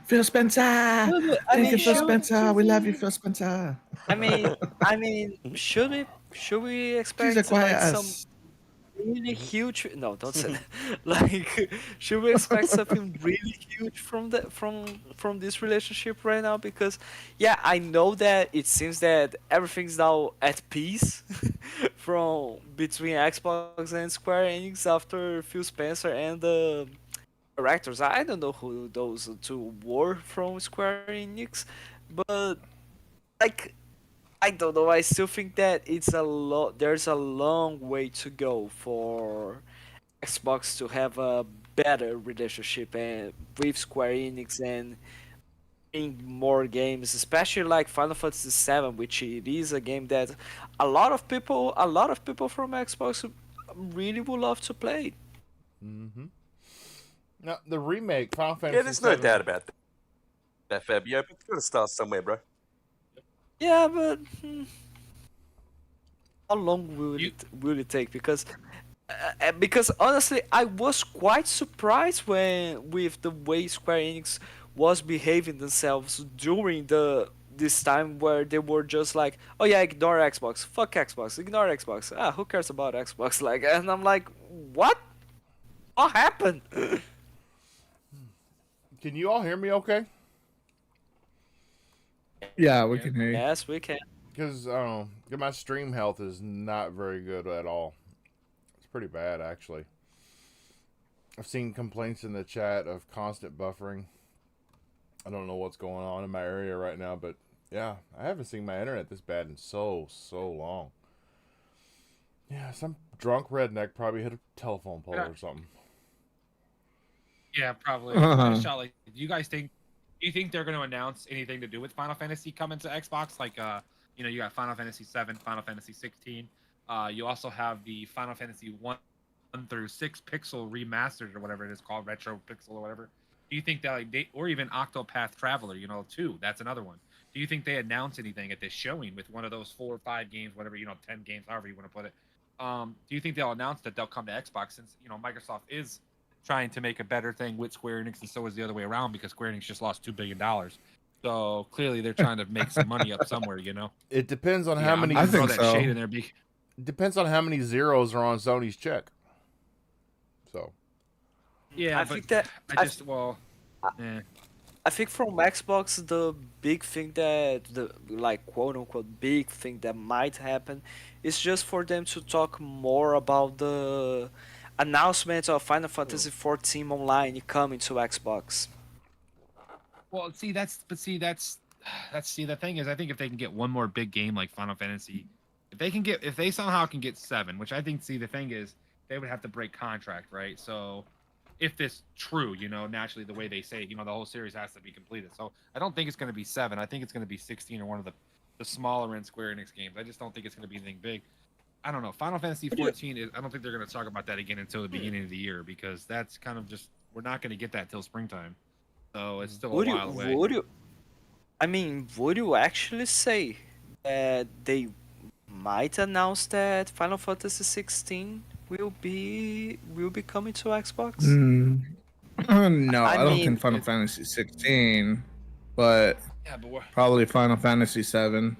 Phil Spencer! Thank you, Phil Spencer. We love you, Phil Spencer. I mean, should we expect She's a quiet some ass. really huge? No, don't say that. Like, should we expect something really huge from this relationship right now? Because, yeah, I know that it seems that everything's now at peace from between Xbox and Square Enix after Phil Spencer and the directors. I don't know who those two were from Square Enix, but like, I don't know. I still think that there's a long way to go for Xbox to have a better relationship and with Square Enix and bring more games, especially like Final Fantasy VII, which it is a game that a lot of people from Xbox really would love to play. Mm-hmm. Now, the remake, Final Fantasy Yeah, there's no VII. doubt about that, Fabio, but it's got to start somewhere, bro. Yeah, but how long will it take? Because honestly, I was quite surprised with the way Square Enix was behaving themselves during this time where they were just like, oh yeah, ignore Xbox, fuck Xbox, ignore Xbox. Who cares about Xbox? Like, and I'm like, what happened? Can you all hear me okay? Yeah, we can hear you. Yes, we can. Because my stream health is not very good at all. It's pretty bad, actually. I've seen complaints in the chat of constant buffering. I don't know what's going on in my area right now, but yeah, I haven't seen my internet this bad in so long. Yeah, some drunk redneck probably hit a telephone pole or something. Yeah, probably. Charlie, do you think they're going to announce anything to do with Final Fantasy coming to Xbox? Like, you got Final Fantasy 7, Final Fantasy 16. You also have the Final Fantasy 1 through 6 pixel remastered or whatever it is called, retro pixel or whatever. Do you think that or even Octopath Traveler, 2, that's another one. Do you think they announce anything at this showing with one of those 4 or 5 games, whatever, 10 games, however you want to put it? Do you think they'll announce that they'll come to Xbox since, Microsoft is trying to make a better thing with Square Enix, and so is the other way around because Square Enix just lost $2 billion. So clearly they're trying to make some money up somewhere, It depends on how many. I think that so. shade in there. Depends on how many zeros are on Sony's check. So. Yeah, I but think that I I, just well, eh. I think from Xbox the big thing that the like quote unquote big thing that might happen is just for them to talk more about the announcement of Final Fantasy 14 online coming to Xbox. Well, see, see, the thing is, I think if they can get one more big game like Final Fantasy, if they somehow can get 7, which I think, see, the thing is, they would have to break contract, right? So, if this true, naturally the way they say, the whole series has to be completed. So, I don't think it's going to be 7. I think it's going to be 16 or one of the smaller end Square Enix games. I just don't think it's going to be anything big. I don't know. Final Fantasy 14 is. I don't think they're going to talk about that again until the beginning of the year because that's kind of just we're not going to get that till springtime. So it's still a Would you while away. would you I mean, would you actually say that they might announce that Final Fantasy 16 will be coming to Xbox? Mm. No, I I don't mean, think Final Fantasy 16, but Yeah, but probably Final Fantasy 7.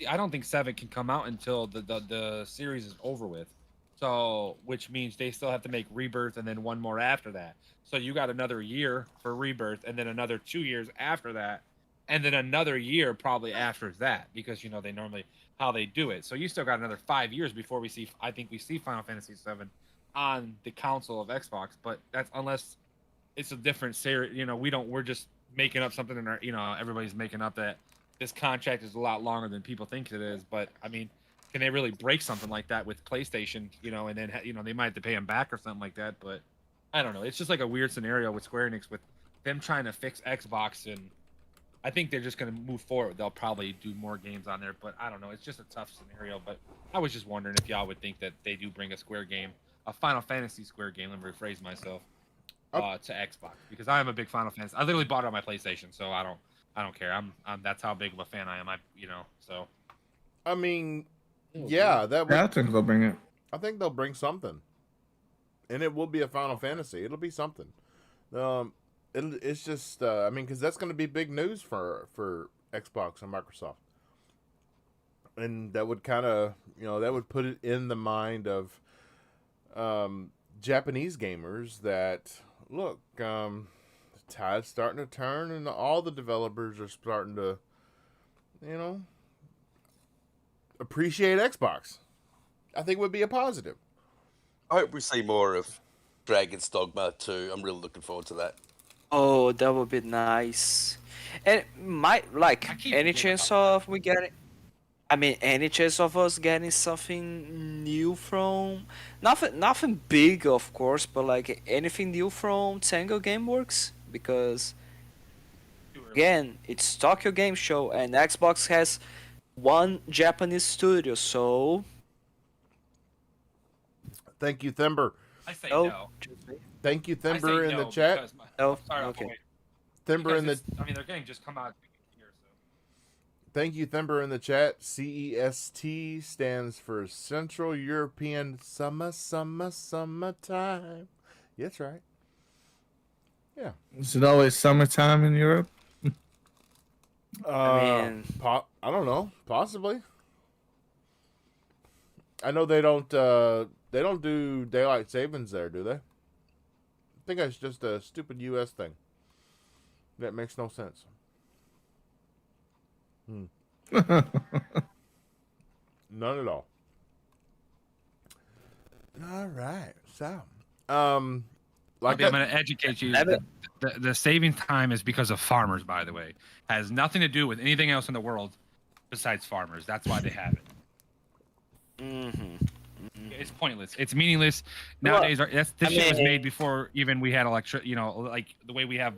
I don't think 7 can come out until the series is over with. So, which means they still have to make Rebirth and then one more after that. So you got another year for Rebirth and then another 2 years after that, and then another year probably after that because they normally how they do it. So you still got another 5 years before we see. I think we see Final Fantasy 7 on the console of Xbox, but that's unless it's a different series. We don't. We're just making up something in our. Everybody's making up that this contract is a lot longer than people think it is. But I mean, can they really break something like that with PlayStation? And then they might have to pay them back or something like that. But I don't know. It's just like a weird scenario with Square Enix with them trying to fix Xbox, and I think they're just going to move forward. They'll probably do more games on there, but I don't know. It's just a tough scenario. But I was just wondering if y'all would think that they do bring a Square game, a Final Fantasy Square game. Let me rephrase myself. To Xbox because I am a big Final Fantasy. I literally bought it on my PlayStation, so I don't care. I'm that's how big of a fan I am. So. I mean, Oh, yeah, that would. Yeah, I think they'll bring it. I think they'll bring something, and it will be a Final Fantasy. It'll be something. It's just. I mean, because that's going to be big news for Xbox and Microsoft, and that would kind of that would put it in the mind of Japanese gamers that look. The tide's starting to turn, and all the developers are starting to, appreciate Xbox. I think would be a positive. I hope we see more of Dragon's Dogma 2. I'm really looking forward to that. oh, that would be nice. And might like I keep any forgetting chance about of we getting. I mean, any chance of us getting something new from nothing big, of course, but like anything new from Tango Gameworks because again, it's Tokyo Game Show and Xbox has one Japanese studio, so Thank you, Thimber. I say no, no. Thank you, I say Thimber, in no the chat. because No? sorry, Okay. wait. Thimber in the I mean, they're getting just come out here, so. Thank you, Thimber, in the chat. CEST stands for Central European Summertime. Yeah, that's right. Yeah. Is it always summertime in Europe? I mean, I don't know. Possibly. I know they don't do daylight savings there, do they? I think that's just a stupid U.S. thing. That makes no sense. None at all. All right. So, like Okay, I'm going to educate you. Have it. The saving time is because of farmers, by the way. Has nothing to do with anything else in the world besides farmers. That's why they have it. It's pointless. It's meaningless. Nowadays, this shit was made before even we had like the way we have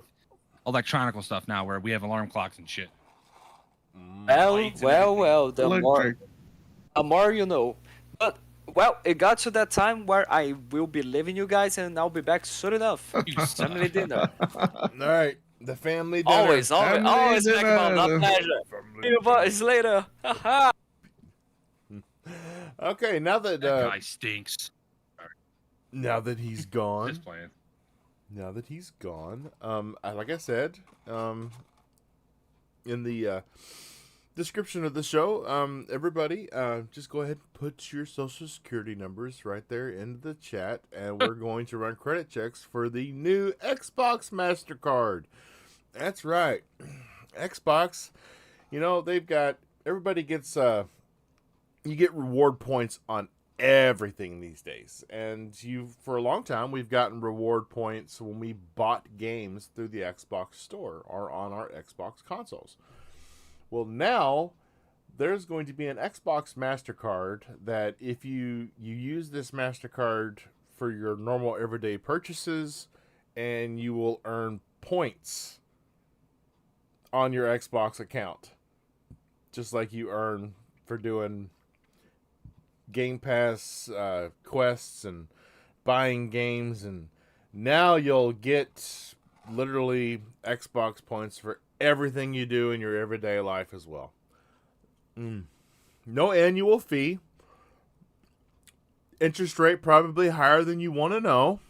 electronical stuff now, where we have alarm clocks and shit. Lights and everything. well, the Electric. more you know. But well, it got to that time where I will be leaving you guys, and I'll be back soon enough. You suck. Family dinner. all right, the family dinner. Always Family back about dinner. my pleasure. See you boys later. Haha. Okay, now that That guy stinks. he's gone, Just playing. like I said, in the description of the show, everybody, just go ahead and put your social security numbers right there into the chat, and we're going to run credit checks for the new Xbox MasterCard. That's right. Xbox, they've got, everybody gets, you get reward points on everything these days. And for a long time, we've gotten reward points when we bought games through the Xbox store or on our Xbox consoles. Well, now there's going to be an Xbox MasterCard that if you use this MasterCard for your normal everyday purchases, and you will earn points on your Xbox account, just like you earn for doing Game Pass quests and buying games. And now you'll get literally Xbox points for everything you do in your everyday life as well. No annual fee. Interest rate probably higher than you want to know.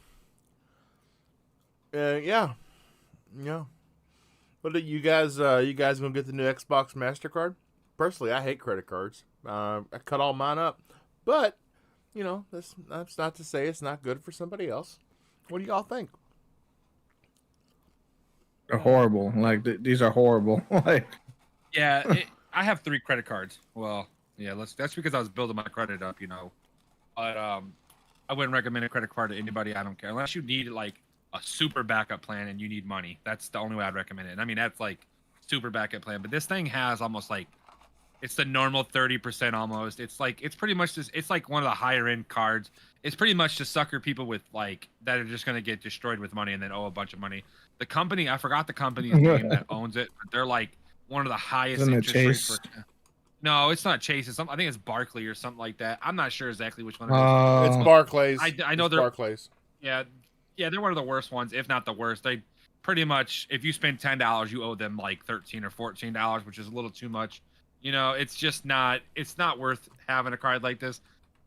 Yeah. But you guys gonna get the new Xbox MasterCard? Personally, I hate credit cards. I cut all mine up. But, that's not to say it's not good for somebody else. What do y'all think? They're horrible. Like these are horrible. Like, Yeah, I have 3 credit cards. Well, yeah, that's because I was building my credit up, But I wouldn't recommend a credit card to anybody. I don't care unless you need like a super backup plan and you need money. That's the only way I'd recommend it. And I mean, that's like super backup plan. But this thing has almost like it's the normal 30% almost. It's pretty much just it's like one of the higher end cards. It's pretty much to sucker people with like that are just gonna get destroyed with money and then owe a bunch of money. The company, I forgot the company's name that owns it, but they're like one of the highest Isn't it interest rates Chase? for. No, it's not Chase. I think it's Barkley or something like that. I'm not sure exactly which one it is. It's Barclays. I know it's they're Barclays. yeah, they're one of the worst ones, if not the worst. They pretty much, if you spend $10, you owe them like $13 or $14, which is a little too much. It's just not. It's not worth having a card like this.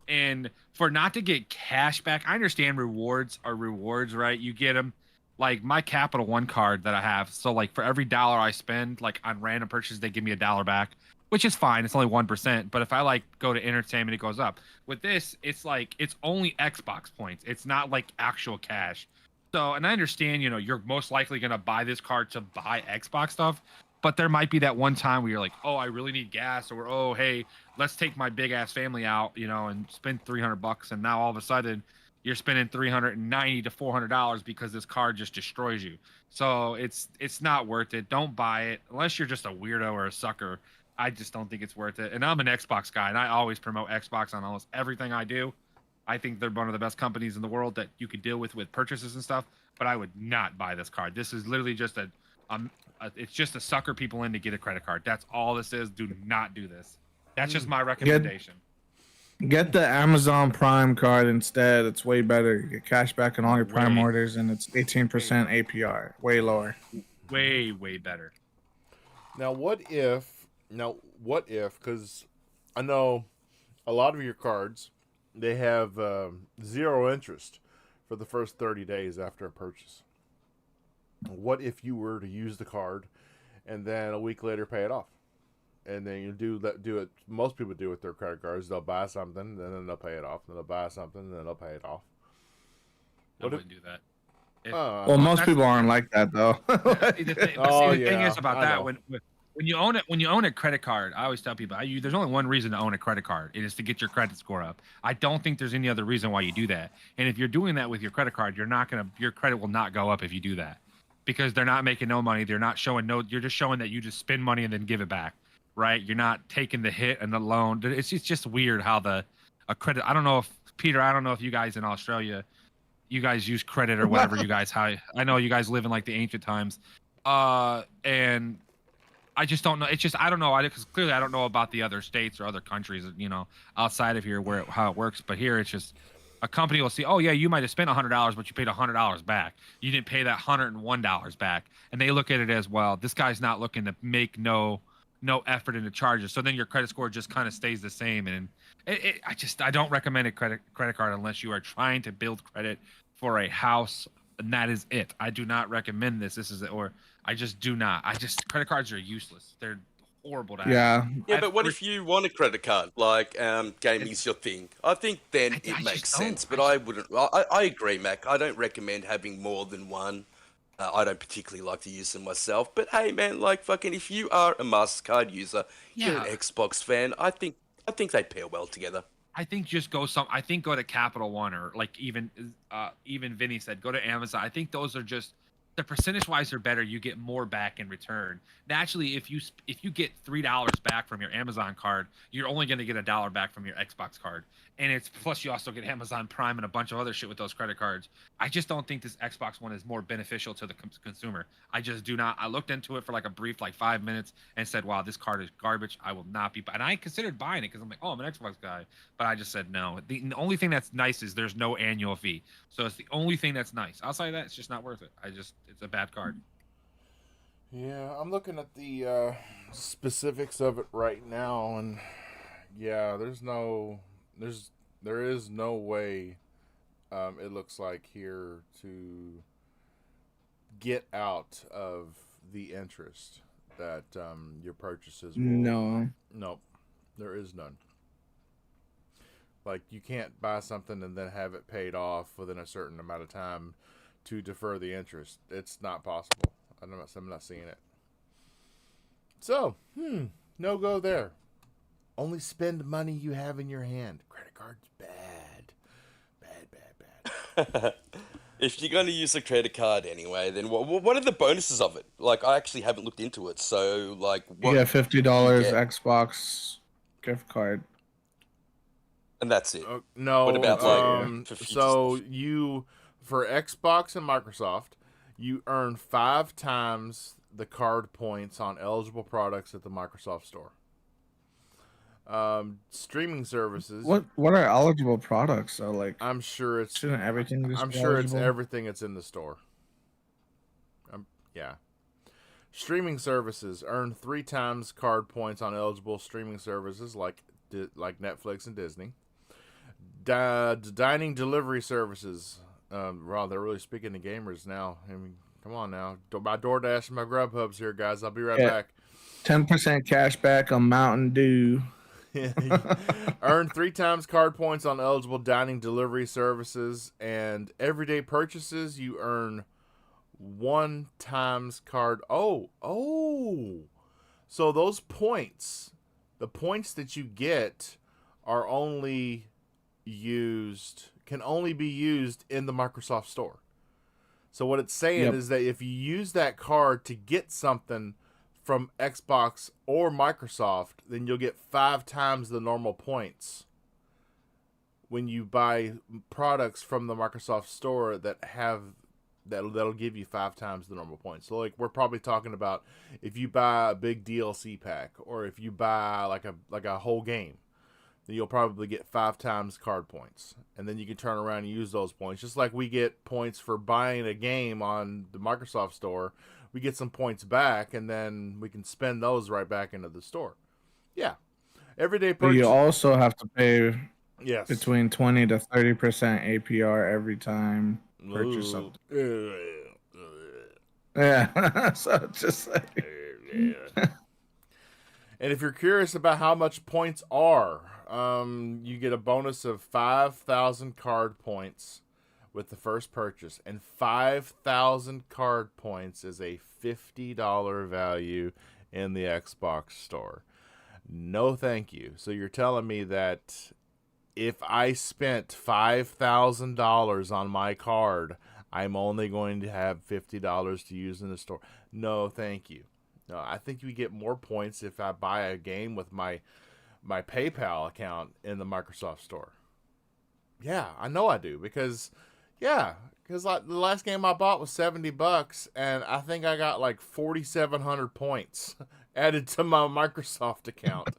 And for not to get cash back, I understand rewards are rewards, right? You get them. Like my Capital One card that I have. So like for every dollar I spend, like on random purchases, they give me $1 back, which is fine. It's only 1%. But if I like go to entertainment, it goes up. With this, it's like it's only Xbox points. It's not like actual cash. So, and I understand, you're most likely gonna buy this card to buy Xbox stuff, but there might be that one time where you're like, oh, I really need gas, or oh, hey, let's take my big ass family out, and spend $300, and now all of a sudden you're spending $390 to $400 because this card just destroys you. So it's not worth it. Don't buy it unless you're just a weirdo or a sucker. I just don't think it's worth it. And I'm an Xbox guy, and I always promote Xbox on almost everything I do. I think they're one of the best companies in the world that you could deal with purchases and stuff. But I would not buy this card. This is literally just it's just to sucker people in to get a credit card. That's all this is. Do not do this. That's just my recommendation. Get the Amazon Prime card instead. It's way better. You get cash back on all your Prime orders, and it's 18% APR. Way lower. Way better. Now, what if? Because I know a lot of your cards, they have 0 interest for the first 30 days after a purchase. What if you were to use the card and then a week later pay it off? And then you do it. Most people do with their credit cards. They'll buy something, and then they'll pay it off. Then they'll buy something, and then they'll pay it off. I wouldn't do that. Well, most people aren't like that, though. The thing is about that when you own a credit card, I always tell people there's only one reason to own a credit card. It is to get your credit score up. I don't think there's any other reason why you do that. And if you're doing that with your credit card, your credit will not go up if you do that, because they're not making no money. They're not showing you're just showing that you just spend money and then give it back, right? You're not taking the hit and the loan. It's just weird how a credit. I don't know if you guys in Australia, you guys use credit or whatever you guys. How I know you guys live in like the ancient times, and I just don't know. It's just I don't know. Because clearly I don't know about the other states or other countries, outside of here how it works. But here it's just a company will see, oh yeah, you might have spent $100, but you paid $100 back. You didn't pay that $101 back, and they look at it as, well, this guy's not looking to make no effort into charges. So then your credit score just kind of stays the same. And I don't recommend a credit card unless you are trying to build credit for a house, and that is it. I do not recommend this. I just do not. Credit cards are useless. They're horrible to have. Yeah, Yeah, but what if you want a credit card? Like, gaming's your thing. I think then I it just makes don't. sense. But I wouldn't. I agree, Mac. I don't recommend having more than one. I don't particularly like to use them myself. But hey, man, like fucking, if you are a Mastercard user, you're an Yeah. Xbox fan. I think they pair well together. I think just go I think go to Capital One, or like even Vinny said, go to Amazon. I think those are just the percentage wise are better. You get more back in return. Naturally, if you get $3 back from your Amazon card, you're only going to get $1 back from your Xbox card, and it's plus you also get Amazon Prime and a bunch of other shit with those credit cards. I just don't think this Xbox One is more beneficial to the consumer. I just do not. I looked into it for like a brief 5 minutes and said, "Wow, this card is garbage. I will not be." And I considered buying it because I'm like, "Oh, I'm an Xbox guy," but I just said no. The only thing that's nice is there's no annual fee, so it's the only thing that's nice. Outside of that, it's just not worth it. It's a bad card. Yeah, I'm looking at the specifics of it right now, and yeah, there is no way. It looks like here to get out of the interest that your purchases will. no. Nope, there is none. Like, you can't buy something and then have it paid off within a certain amount of time to defer the interest. It's not possible. I'm not seeing it. So, no go there. Only spend money you have in your hand. Credit cards, bad. Bad. If you're going to use a credit card anyway, then what are the bonuses of it? Like, I actually haven't looked into it. So, like, You what? get $50 you get? Xbox gift card. And that's it. No. What about, like, for future so stuff? you, for Xbox and Microsoft, you earn 5 times the card points on eligible products at the Microsoft Store. Streaming services. What are eligible products though? Like, I'm sure it's. shouldn't everything just I'm be sure it's eligible? everything that's in the store. Yeah. Streaming services earn 3 times card points on eligible streaming services like Netflix and Disney. Dining delivery services. Wow, they're really speaking to gamers now. I mean, come on now. My DoorDash and my Grubhubs here, guys. I'll be right back. 10% cash back on Mountain Dew. Earn 3 times card points on eligible dining delivery services, and everyday purchases you earn 1 times card. Oh, so those points, the points that you get, are can only be used in the Microsoft Store. So what it's saying is that if you use that card to get something from Xbox or Microsoft, then you'll get 5 times the normal points when you buy products from the Microsoft Store that'll give you 5 times the normal points. So, like, we're probably talking about if you buy a big DLC pack, or if you buy like a whole game, then you'll probably get 5 times card points, and then you can turn around and use those points. Just like we get points for buying a game on the Microsoft Store, we get some points back, and then we can spend those right back into the store. Yeah, everyday But purchase. you also have to pay Yes. between 20 to 30% APR every time you purchase something. Yeah, so it's just like And if you're curious about how much points are, you get a bonus of 5,000 card points with the first purchase, and 5,000 card points is a $50 value in the Xbox Store. No, thank you. So you're telling me that if I spent $5,000 on my card, I'm only going to have $50 to use in the store? No, thank you. No, I think you get more points if I buy a game with my PayPal account in the Microsoft Store. Yeah, I know I do, because like the last game I bought was $70, and I think I got like 4,700 points added to my Microsoft account.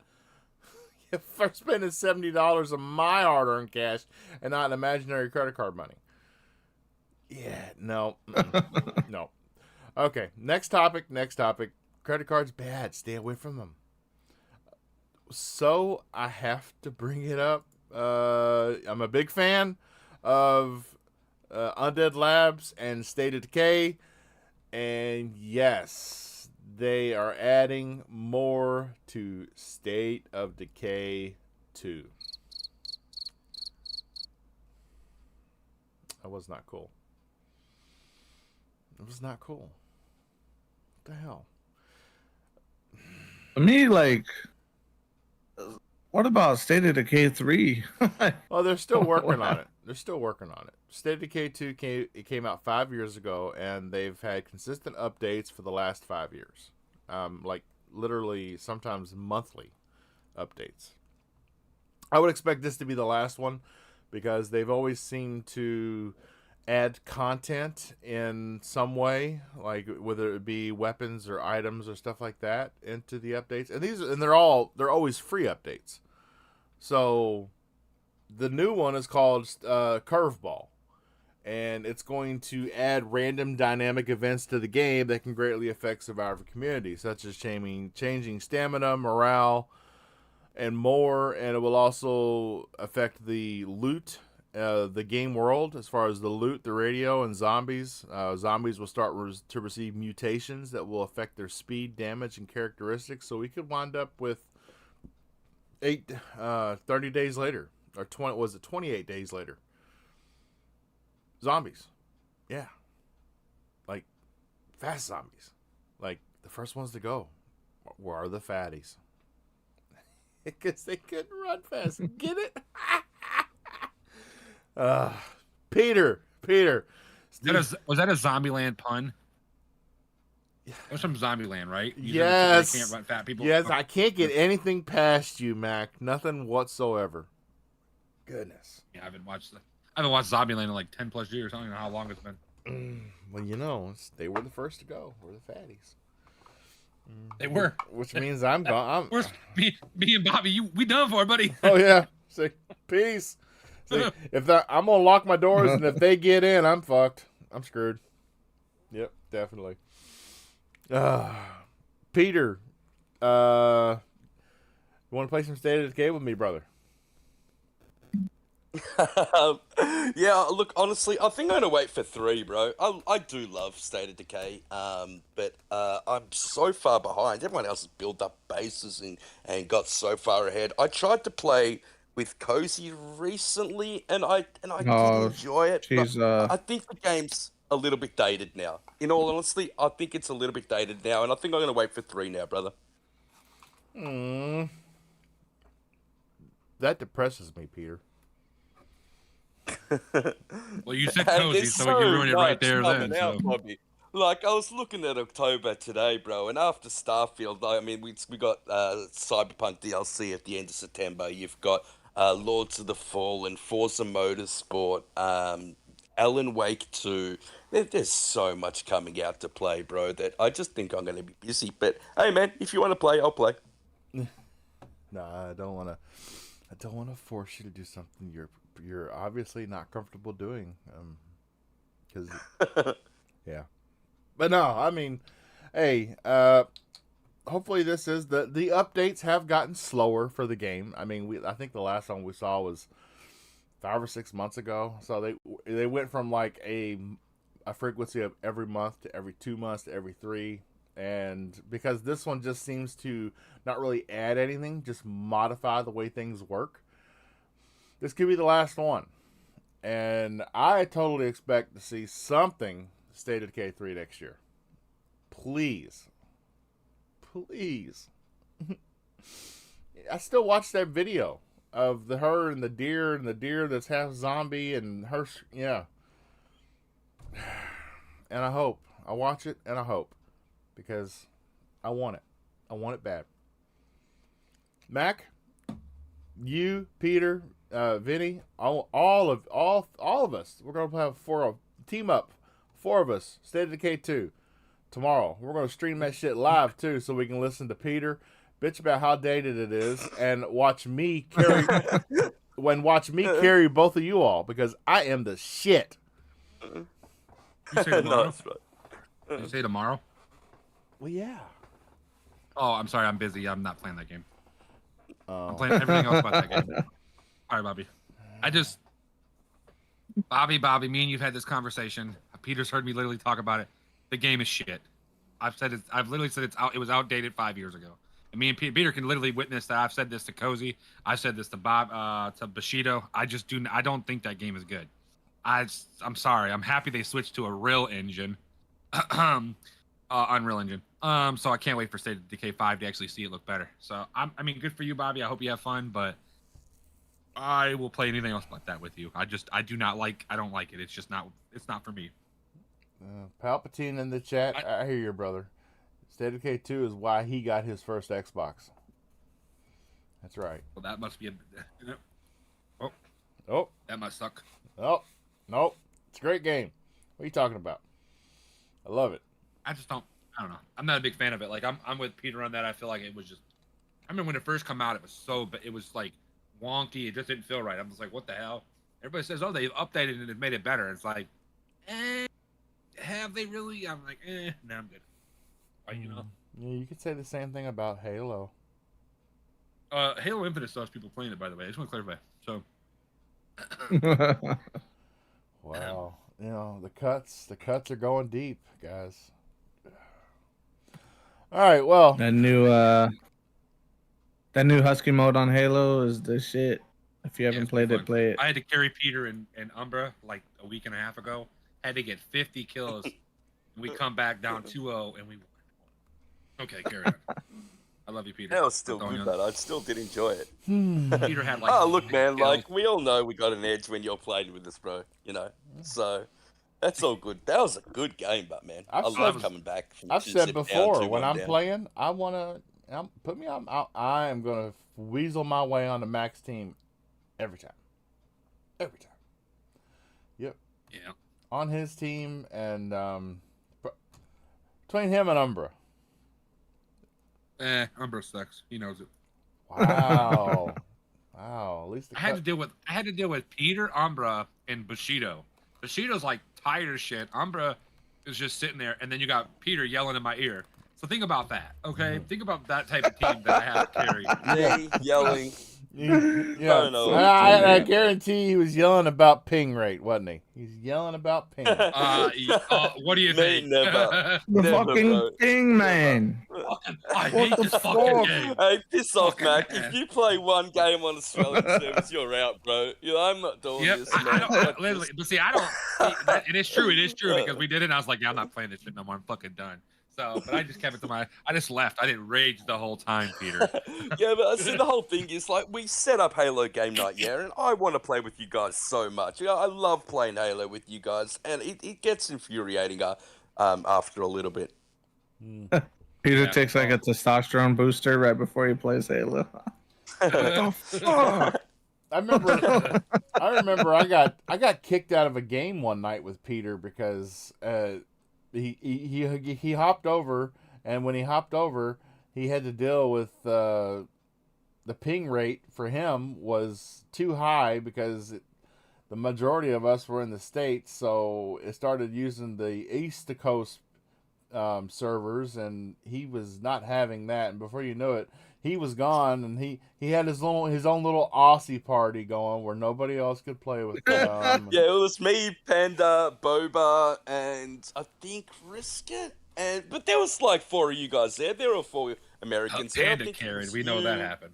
For spending $70 of my hard-earned cash and not imaginary credit card money. Yeah, no, no. Okay, next topic. Credit cards, bad. Stay away from them. So I have to bring it up. I'm a big fan of Undead Labs and State of Decay, and yes, they are adding more to State of Decay 2. That was not cool. It was not cool. What the hell? To me, like, what about State of Decay 3? Well, they're still working on it. They're still working on it. State of Decay 2 came out 5 years ago, and they've had consistent updates for the last 5 years. Like, literally, sometimes monthly updates. I would expect this to be the last one, because they've always seemed to add content in some way, like whether it be weapons or items or stuff like that into the updates. And they're always free updates. So the new one is called Curveball, and it's going to add random dynamic events to the game that can greatly affect survivor community, such as changing stamina, morale, and more. And it will also affect the loot, the game world, as far as the loot, the radio, and zombies. Zombies will start to receive mutations that will affect their speed, damage, and characteristics. So we could wind up with 30 days later, or 28 days later? Zombies. Yeah. Like, fast zombies. Like, the first ones to go were the fatties. Because they couldn't run fast. Get it? Peter. Was that a Zombieland pun? That was from Zombieland, right? Yes. They can't run fat people. Yes, I can't get anything past you, Mac. Nothing whatsoever. Goodness. Yeah, I haven't watched Zombieland in like 10 plus years. I don't even know how long it's been. Well, you know, they were the first to go. We're the fatties. They were. Which means I'm gone. Me and Bobby, we done for, buddy. Oh yeah. Say peace. Say, I'm gonna lock my doors, and if they get in, I'm fucked. I'm screwed. Yep, definitely. Peter, you want to play some State of Decay with me, brother? Yeah, look, honestly, I think I'm gonna wait for 3, bro. I do love State of Decay, but I'm so far behind. Everyone else has built up bases and got so far ahead. I tried to play with Cozy recently, and I did enjoy it. But I think the game's a little bit dated now. In all honesty, I think it's a little bit dated now, and I think I'm gonna wait for 3 now, brother. That depresses me, Peter. Well, you said Cozy, so you ruined it right there then. Out, Bobby. Like, I was looking at October today, bro, and after Starfield, I mean, we got Cyberpunk DLC at the end of September. You've got Lords of the Fallen, Forza Motorsport, Alan Wake 2. There's so much coming out to play, bro, that I just think I'm going to be busy. But, hey, man, if you want to play, I'll play. No, I don't want to force you to do something you're obviously not comfortable doing. Because, yeah. But no, I mean, hey, hopefully this is the updates have gotten slower for the game. I mean, I think the last one we saw was 5 or 6 months ago. So they went from like a frequency of every month to every 2 months to every 3. And because this one just seems to not really add anything, just modify the way things work, this could be the last one. And I totally expect to see something State of Decay 3 next year. Please. I still watch that video of her and the deer that's half zombie and her, yeah. And I hope. I watch it and I hope. Because I want it. I want it bad. Mac, you, Peter, Vinny, all of us. We're gonna have team up. 4 of us. State of Decay 2 tomorrow. We're gonna stream that shit live too, so we can listen to Peter bitch about how dated it is, and watch me carry carry both of you all, because I am the shit. You say tomorrow? Did you say tomorrow? Well, yeah. Oh, I'm sorry. I'm busy. I'm not playing that game. I'm playing everything else about that game. All right, Bobby. Bobby, me and you've had this conversation. Peter's heard me literally talk about it. The game is shit. I've said it. I've literally said it's out. It was outdated 5 years ago. And me and Peter can literally witness that. I've said this to Cozy. I've said this to Bob, to Bushido. I don't think that game is good. I'm sorry. I'm happy they switched to a real engine, Unreal Engine. So I can't wait for State of Decay 5 to actually see it look better. So I mean, good for you, Bobby. I hope you have fun, but I will play anything else like that with you. I don't like it. It's not for me. Palpatine in the chat. I hear you, brother. State of Decay 2 is why he got his first Xbox. That's right. Well, that must be a. Oh, That must suck. oh, nope. It's a great game. What are you talking about? I love it. I don't know. I'm not a big fan of it. Like I'm with Peter on that. I feel like it was just. I remember when it first came out, it was like wonky. It just didn't feel right. I'm just like, what the hell? Everybody says, oh, they've updated it and made it better. It's like, have they really? I'm like, no, I'm good. You know. Yeah, you could say the same thing about Halo. Halo Infinite still has people playing it, by the way. I just want to clarify. So. Wow. You know, the cuts are going deep, guys. All right, well. That new Husky mode on Halo is the shit. If you haven't played it, play it. I had to carry Peter and Umbra like a week and a half ago. Had to get 50 kills. We come back down 2-0 and we won. Okay, carry on. I love you, Peter. That was still good, but I still did enjoy it. Peter had like. Oh, look, man, like, we all know we got an edge when you're playing with us, bro. You know? So, that's all good. That was a good game, but, man, I love coming back. I've said before, when I'm playing, I want to put me on. I am going to weasel my way on the max team every time. Every time. Yep. Yeah. On his team and between him and Umbra. Umbra sucks. He knows it. Wow. Wow. At least I had to deal with Peter, Umbra, and Bushido. Bushido's like tired as shit. Umbra is just sitting there, and then you got Peter yelling in my ear. So think about that, okay? Think about that type of team that I have to carry. Me yelling. I guarantee he was yelling about ping rate, wasn't he? He's yelling about ping. What do you think? Never. The Never, fucking bro. thing, man. I hate this fucking game. Hey, piss off, Fucking Mac. man. If you play one game on Australian servers, you're out, bro. You know, I'm not doing this, man. But see, I don't. It is true because we did it. And I was like, yeah, I'm not playing this shit no more. I'm fucking done. So, but I just kept it to I just left. I didn't rage the whole time, Peter. Yeah, but see, the whole thing is like we set up Halo game night, yeah, and I want to play with you guys so much. I love playing Halo with you guys, and it gets infuriating after a little bit. Peter takes like a testosterone booster right before he plays Halo. What the fuck? I remember I got kicked out of a game one night with Peter because he hopped over, and when he hopped over, he had to deal with the ping rate for him was too high because the majority of us were in the States, so it started using the East Coast servers, and he was not having that. And before you know it, he was gone, and he had his own little Aussie party going where nobody else could play with him. Yeah, it was me, Panda, Boba, and I think Risket. But there was like 4 of you guys there. There were 4 Americans there. Panda carried. We know that happened.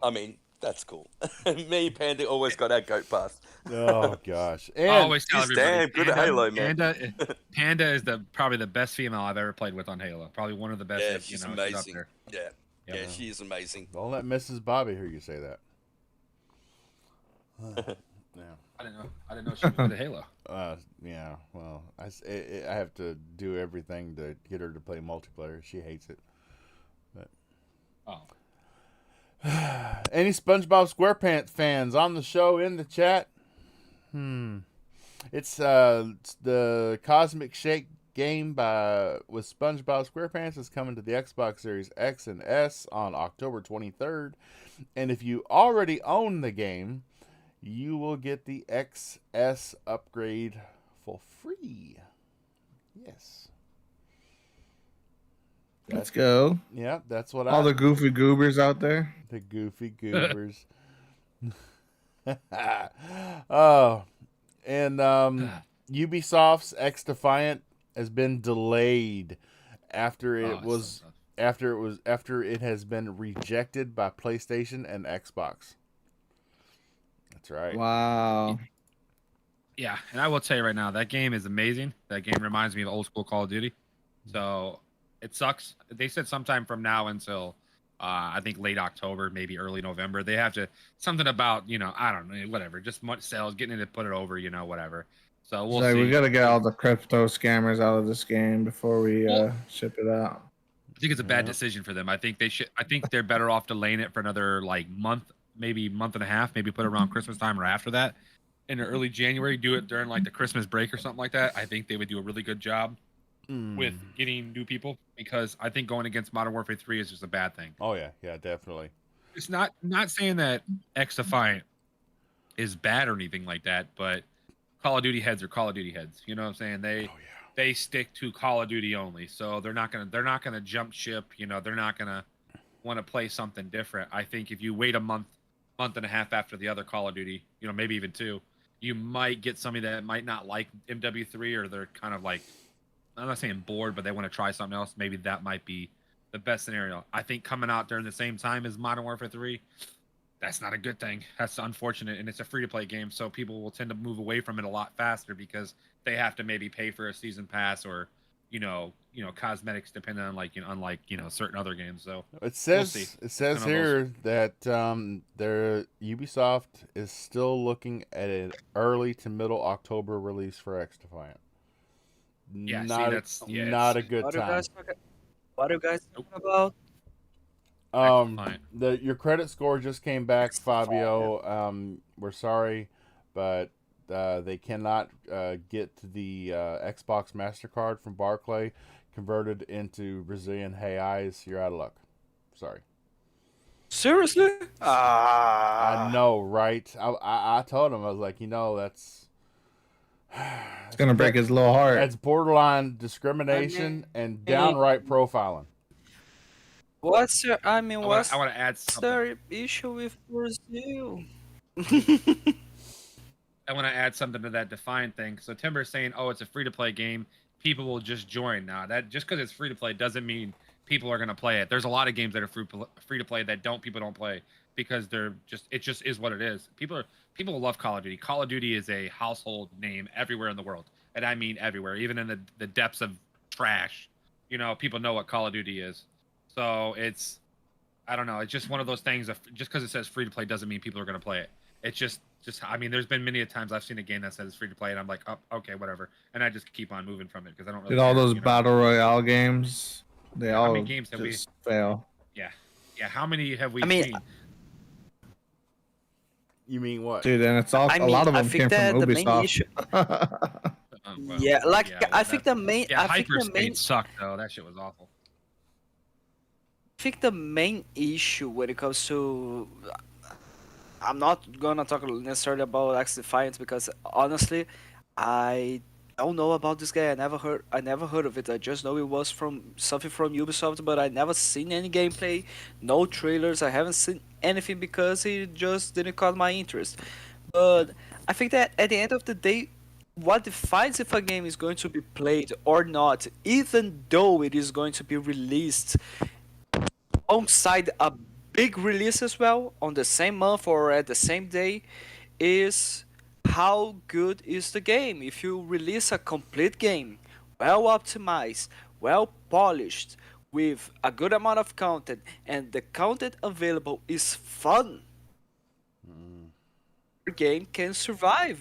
I mean, that's cool. Me, Panda, always got our goat pass. Oh gosh! And I always tell everybody, damn good at Halo, man. Panda is probably the best female I've ever played with on Halo. Probably one of the best. Yeah, she's amazing. She's Yeah, she is amazing. Don't let Mrs. Bobby hear you say that. Yeah. I didn't know she was good at Halo. Yeah. Well, I have to do everything to get her to play multiplayer. She hates it. But. Oh. Any SpongeBob SquarePants fans on the show in the chat? It's the Cosmic Shake game with SpongeBob SquarePants is coming to the Xbox Series X and S on October 23rd. And if you already own the game, you will get the XS upgrade for free. Yes. Let's go. Yeah, that's what All the goofy goobers out there. The goofy goobers. Oh, and Ubisoft's X Defiant has been delayed after Oh, it it's so was tough. after it has been rejected by PlayStation and Xbox. That's right. Wow. Yeah, and I will tell you right now, that game is amazing. That game reminds me of old school Call of Duty. So it sucks. They said sometime from now until I think late October, maybe early November. They have to something about I don't know, whatever, just much sales, getting it to put it over, whatever. So It's we'll like we see. got to get all the crypto scammers out of this game before we Well, ship it out. I think it's a bad Yeah. decision for them. I think they should. I think they're better off delaying it for another like month, maybe month and a half. Maybe put it around Christmas time or after that, in early January. Do it during like the Christmas break or something like that. I think they would do a really good job with getting new people because I think going against Modern Warfare 3 is just a bad thing. Oh yeah, yeah, definitely. It's not saying that X Defiant is bad or anything like that, but Call of Duty heads are Call of Duty heads. You know what I'm saying? They stick to Call of Duty only. So they're not gonna jump ship. They're not gonna want to play something different. I think if you wait a month and a half after the other Call of Duty, maybe even two, you might get somebody that might not like MW3 or they're kind of like, I'm not saying bored, but they want to try something else. Maybe that might be the best scenario. I think coming out during the same time as Modern Warfare 3, that's not a good thing. That's unfortunate, and it's a free-to-play game, so people will tend to move away from it a lot faster because they have to maybe pay for a season pass or, cosmetics, depending on unlike certain other games. So It we'll says see. it says Kind of here that their Ubisoft is still looking at an early to middle October release for X Defiant. Yeah, see, not that's- yeah, not a it's- good What are you time. guys talking about? Defiant. Your credit score just came back, Fabio. We're sorry, but they cannot get the Xbox Mastercard from Barclay converted into Brazilian reais. You're out of luck. Sorry. Seriously? I know, right? I told him, I was like, that's It's gonna break his little heart. that's borderline discrimination and downright profiling. What's your? I I mean, want what's to add something. the issue with Brazil? I want to add something to that Defiant thing. So Timber's saying, "Oh, it's a free-to-play game. People will just join." Now, that just because it's free-to-play doesn't mean people are going to play it. There's a lot of games that are free-to-play that people don't play because it just is what it is. People love Call of Duty. Call of Duty is a household name everywhere in the world, and I mean everywhere, even in the depths of trash. People know what Call of Duty is. So I don't know. It's just one of those things. Just because it says free to play doesn't mean people are going to play it. It's just. I mean, there's been many times I've seen a game that says it's free to play, and I'm like, oh, okay, whatever, and I just keep on moving from it because I don't really. Did all care, those battle royale games? They How all many games have we- just fail. Yeah. How many have we I mean, seen? You mean what? Dude, and it's all I a mean, lot of I them think came that from the main Ubisoft. issue. Well, Yeah, like yeah, I think the main. Yeah, I think the Hyperspace main. sucked though. That shit was awful. I think the main issue when it comes to. I'm not gonna talk necessarily about X Defiance because honestly, I don't know about this guy. I never heard of it. I just know it was from something from Ubisoft, but I never seen any gameplay, no trailers. I haven't seen anything because it just didn't caught my interest. But I think that at the end of the day, what defines if a game is going to be played or not, even though it is going to be released alongside a big release as well on the same month or at the same day, is how good is the game. If you release a complete game, well optimized, well polished, with a good amount of content, and the content available is fun, your game can survive.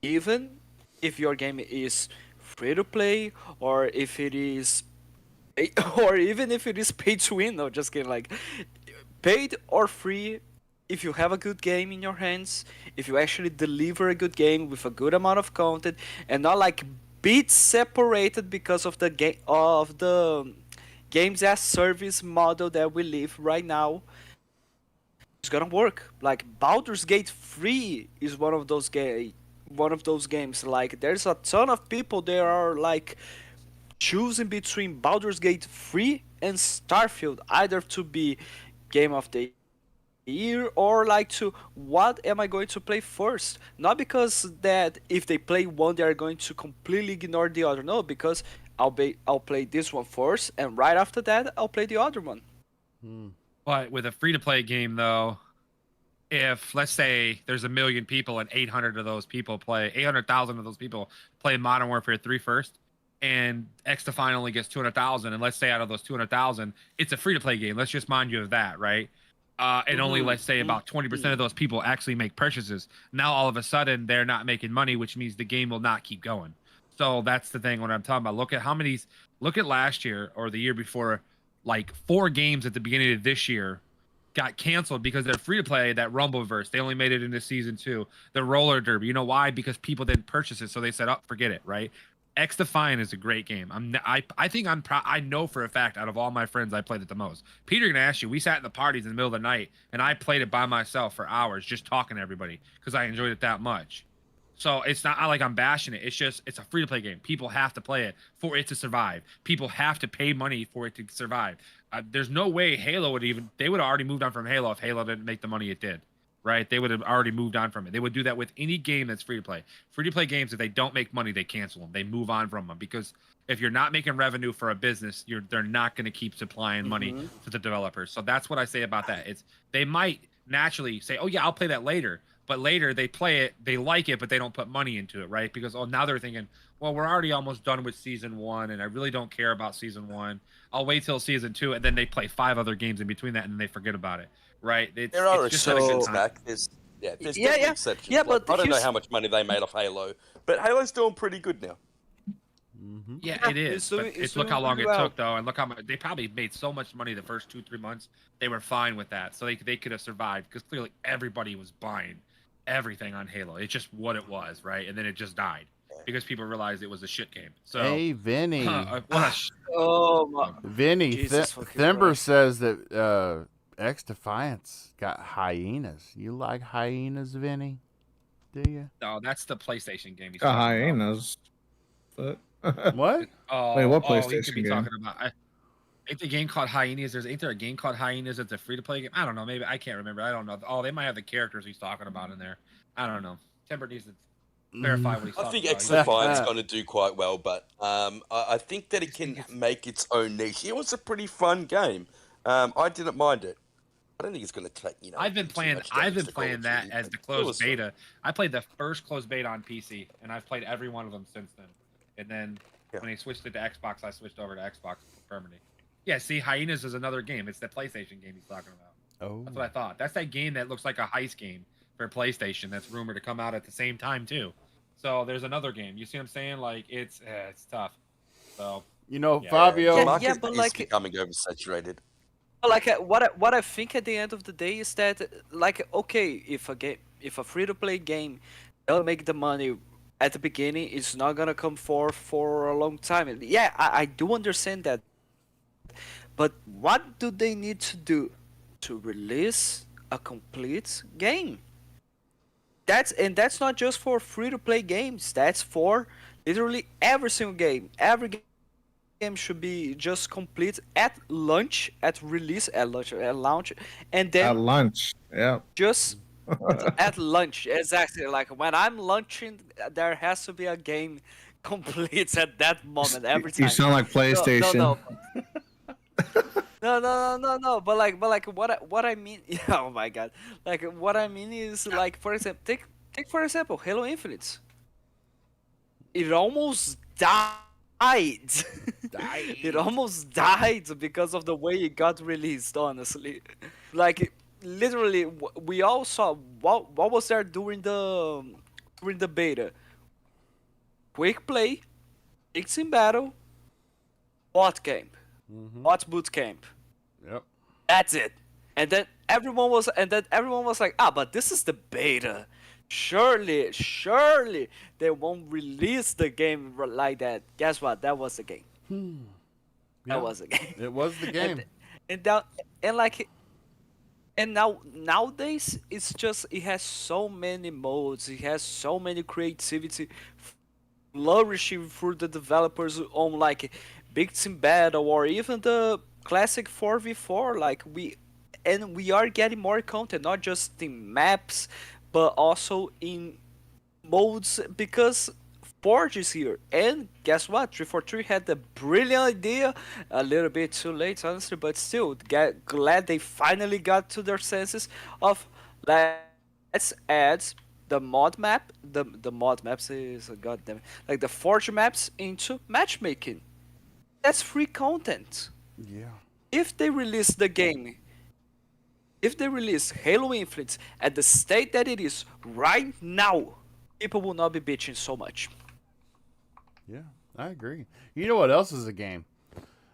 Even if your game is free to play, or if it is or even if it is paid to win. No, just kidding. Like, paid or free, if you have a good game in your hands, if you actually deliver a good game with a good amount of content, and not like bits separated because of the games as service model that we live right now, it's gonna work. Like Baldur's Gate 3 is one of those games. Like, there's a ton of people there are like choosing between Baldur's Gate 3 and Starfield, either to be game of the year or like to what am I going to play first. Not because that if they play one they are going to completely ignore the other. No, because I'll play this one first, and right after that I'll play the other one. But with a free to play game, though, if let's say there's 1 million people and 800,000 of those people play Modern Warfare 3 first, and XDefiant only gets 200,000, and let's say out of those 200,000, it's a free to play game. Let's just mind you of that, right? And only let's say about 20% of those people actually make purchases. Now all of a sudden they're not making money, which means the game will not keep going. So that's the thing when I'm talking about. Look at last year or the year before, like 4 games at the beginning of this year got canceled because they're free to play. That Rumbleverse, they only made it into season 2. The Roller Derby, you know why? Because people didn't purchase it, so they said, "Oh, forget it." Right? X Defiant is a great game. I think I'm proud. I know for a fact out of all my friends, I played it the most. Peter can ask you. We sat in the parties in the middle of the night, and I played it by myself for hours, just talking to everybody because I enjoyed it that much. So it's not like I'm bashing it. It's just it's a free to play game. People have to play it for it to survive. People have to pay money for it to survive. There's no way Halo would even. They would have already moved on from Halo if Halo didn't make the money it did. Right? They would have already moved on from it. They would do that with any game that's free to play. Free to play games, if they don't make money, they cancel them. They move on from them because if you're not making revenue for a business, they're not going to keep supplying money to the developers. So that's what I say about that. They might naturally say, "Oh yeah, I'll play that later," but later they play it, they like it, but they don't put money into it, right? Because now they're thinking, "Well, we're already almost done with season 1, and I really don't care about season 1. I'll wait till season 2," and then they play 5 other games in between that, and then they forget about it. Right. There are it's just not a good exceptions, time. Mac. There's definitely Yeah. exceptions. Yeah, Like, but I don't know here's- how much money they made off Halo, but Halo's doing pretty good now. Yeah, it is. It's doing- But it's look how doing long pretty it well. took, though, and look how much they probably made so much money the first 2-3 months. They were fine with that, so they could have survived because clearly everybody was buying everything on Halo. It's just what it was, right? And then it just died because people realized it was a shit game. So, Hey, Vinny. what a Oh my. Vinny, Jesus fucking Thember Christ. says that X Defiance got hyenas. You like hyenas, Vinny? Do you? no, that's the PlayStation game. He's Got talking about. hyenas. But What? Oh, Wait, what he could PlayStation be game? talking about. Ain't the game called Hyenas? Ain't there a game called Hyenas that's a free to play game? I don't know. Maybe I can't remember. I don't know. Oh, they might have the characters he's talking about in there. I don't know. Timber needs to verify what he's I talking think about. X Defiant's going to do quite well, but I think that it can make its own niche. It was a pretty fun game. I didn't mind it. I don't think it's going to take I've been too playing. much I've damage been to Call of playing that Duty, as but the it was closed fun. beta. I played the first closed beta on PC, and I've played every one of them since then. And then Yeah. when they switched it to Xbox, I switched over to Xbox permanently. Yeah, see, Hyenas is another game. It's the PlayStation game he's talking about. Oh. That's what I thought. That's that game that looks like a heist game for PlayStation that's rumored to come out at the same time too. So there's another game. You see what I'm saying? Like it's tough. So You know, Yeah. Fabio. The Yeah, market but is like- becoming oversaturated. Like what I think at the end of the day is that like okay, if a free to play game don't make the money at the beginning, it's not gonna come for a long time. Yeah, I do understand that, but what do they need to do to release a complete game? That's not just for free to play games. That's for literally every single game. Every game should be just complete at launch, at release, at launch, and then at lunch. Yeah. just at lunch. Exactly. Like when I'm launching, there has to be a game complete at that moment every time. You sound like PlayStation. No. No. But like, what I mean? Oh my god. Like, what I mean is, like, for example, take for example, Halo Infinite. It almost died. It almost died because of the way it got released. Honestly, like, literally, we all saw what was there during the beta. Quick play, X in battle, bot camp. Bot boot camp. Yep. That's it. And then everyone was like, but this is the beta. Surely they won't release the game like that. Guess what? That was the game. Yeah. That was the game. It was the game. And now nowadays it's just it has so many modes. It has so many creativity flourishing through the developers on like Big Team Battle or even the classic 4v4. Like we are getting more content, not just in maps, but also in modes, because Forge is here, and guess what? 343 had the brilliant idea, a little bit too late, honestly, but still, glad they finally got to their senses of let's add the mod map. The mod maps is goddamn like the Forge maps into matchmaking. That's free content. Yeah. If they release the game, if they release Halo Infinite at the state that it is right now, people will not be bitching so much. Yeah, I agree. You know what else is a game?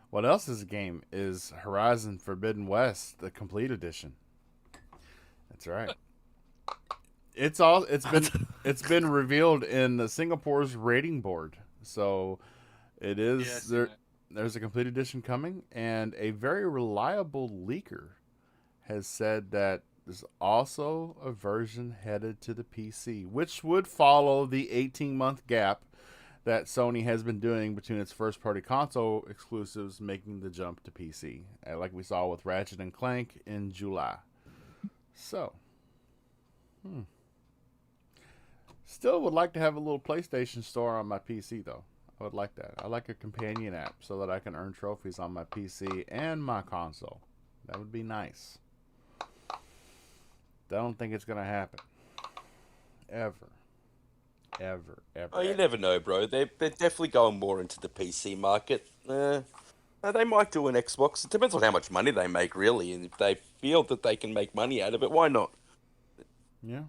What else is a game is Horizon Forbidden West, the complete edition. That's right. It's been revealed in the Singapore's rating board. So it is Yes, there. There's a complete edition coming, and a very reliable leaker has said that there's also a version headed to the PC, which would follow the 18-month gap that Sony has been doing between its first-party console exclusives, making the jump to PC, like we saw with Ratchet and Clank in July. So, still would like to have a little PlayStation store on my PC, though. I would like that. I like a companion app so that I can earn trophies on my PC and my console. That would be nice. I don't think it's going to happen. Ever. Oh, you never know, bro. They're definitely going more into the PC market. They might do an Xbox. It depends on how much money they make, really. And if they feel that they can make money out of it, why not? Yeah.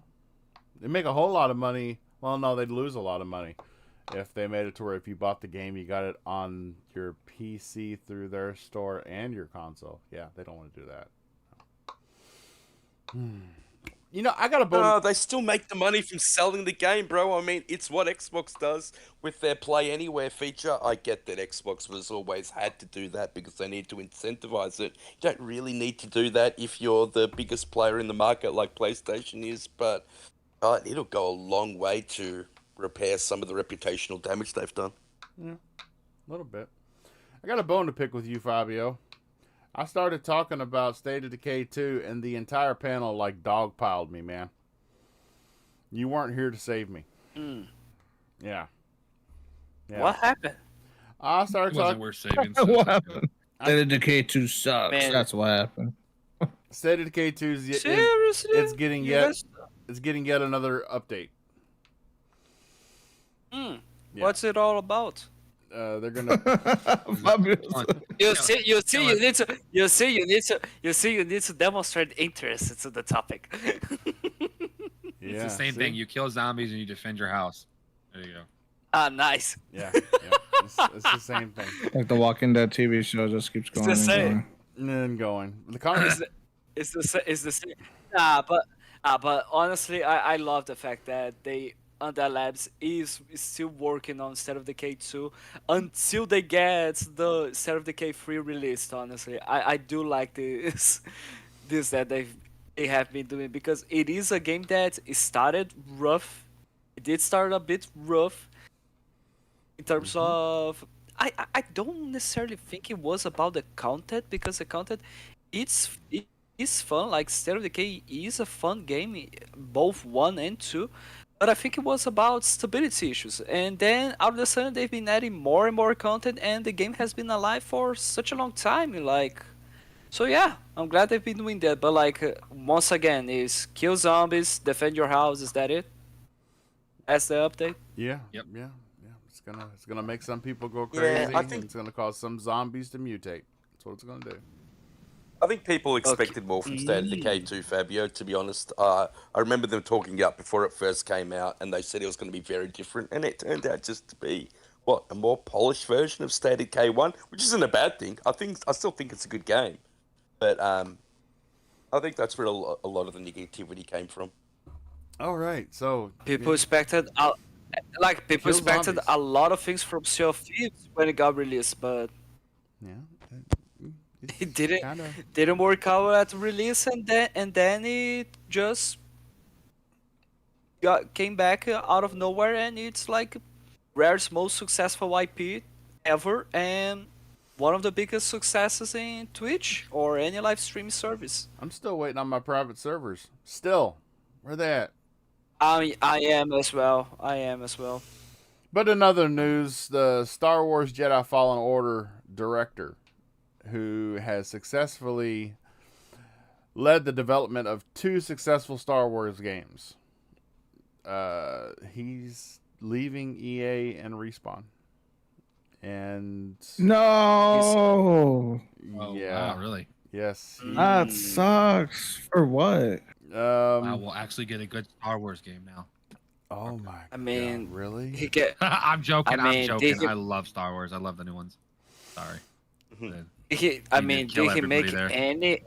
They make a whole lot of money. Well, no, they'd lose a lot of money if they made it to where if you bought the game, you got it on your PC through their store and your console. Yeah, they don't want to do that. You know, I got a bone. No, they still make the money from selling the game, bro. I mean, it's what Xbox does with their Play Anywhere feature. I get that Xbox has always had to do that because they need to incentivize it. You don't really need to do that if you're the biggest player in the market like PlayStation is, but it'll go a long way to repair some of the reputational damage they've done. Yeah, a little bit. I got a bone to pick with you, Fabio. I started talking about State of Decay 2, and the entire panel like dogpiled me, man. You weren't here to save me. Yeah. What happened? I It started wasn't talking. worth saving. What happened? State of Decay 2 sucks. Man. That's what happened. State of Decay 2 is Seriously? it's getting You yet guys- it's getting yet another update. Yeah. What's it all about? They're gonna. Fabulous. You need to demonstrate interest into the topic. Yeah, It's the same see? thing. You kill zombies and you defend your house. There you go. Ah, nice. Yeah. It's the same thing. Like the Walking Dead TV show just keeps going the and same. going. And then going. The comic. It's the same. But honestly, I love the fact that Undead Labs is still working on State of Decay 2 until they get the State of Decay 3 released. Honestly, I do like this that they have been doing because it is a game that started rough. It did start a bit rough in terms of. I don't necessarily think it was about the content because the content it is fun. Like State of Decay is a fun game, both 1 and 2. But I think it was about stability issues. And then out of the sudden they've been adding more and more content and the game has been alive for such a long time. Like, so yeah, I'm glad they've been doing that. But like, once again, is kill zombies, defend your house. Is that it? That's the update. Yeah. Yep. Yeah. It's gonna make some people go Yeah, crazy. I And think- it's gonna cause some zombies to mutate. That's what it's gonna do. I think people expected more from State of Decay 2, Fabio, to be honest. I remember them talking up before it first came out, and they said it was going to be very different, and it turned out just to be, a more polished version of State of Decay 1, which isn't a bad thing. I still think it's a good game. But I think that's where a lot of the negativity came from. All right. So People expected, Kill expected zombies. a lot of things from Sea of Thieves when it got released, but yeah. it didn't. Kinda, Didn't work out at release, and then it just came back out of nowhere, and it's like Rare's most successful IP ever, and one of the biggest successes in Twitch or any live streaming service. I'm still waiting on my private servers. Still, where they at? I am as well. But in other news, the Star Wars Jedi Fallen Order director, who has successfully led the development of 2 successful Star Wars games, he's leaving EA and Respawn. And No, Oh, yeah, wow, really? yes, that sucks. For what? Wow, we'll actually get a good Star Wars game now. Oh my I mean, god, really? he get. I'm joking. I I'm mean, joking. did I love Star Wars. I love the new ones. Sorry. Mhm. he? He I did mean, kill did he everybody make there. any?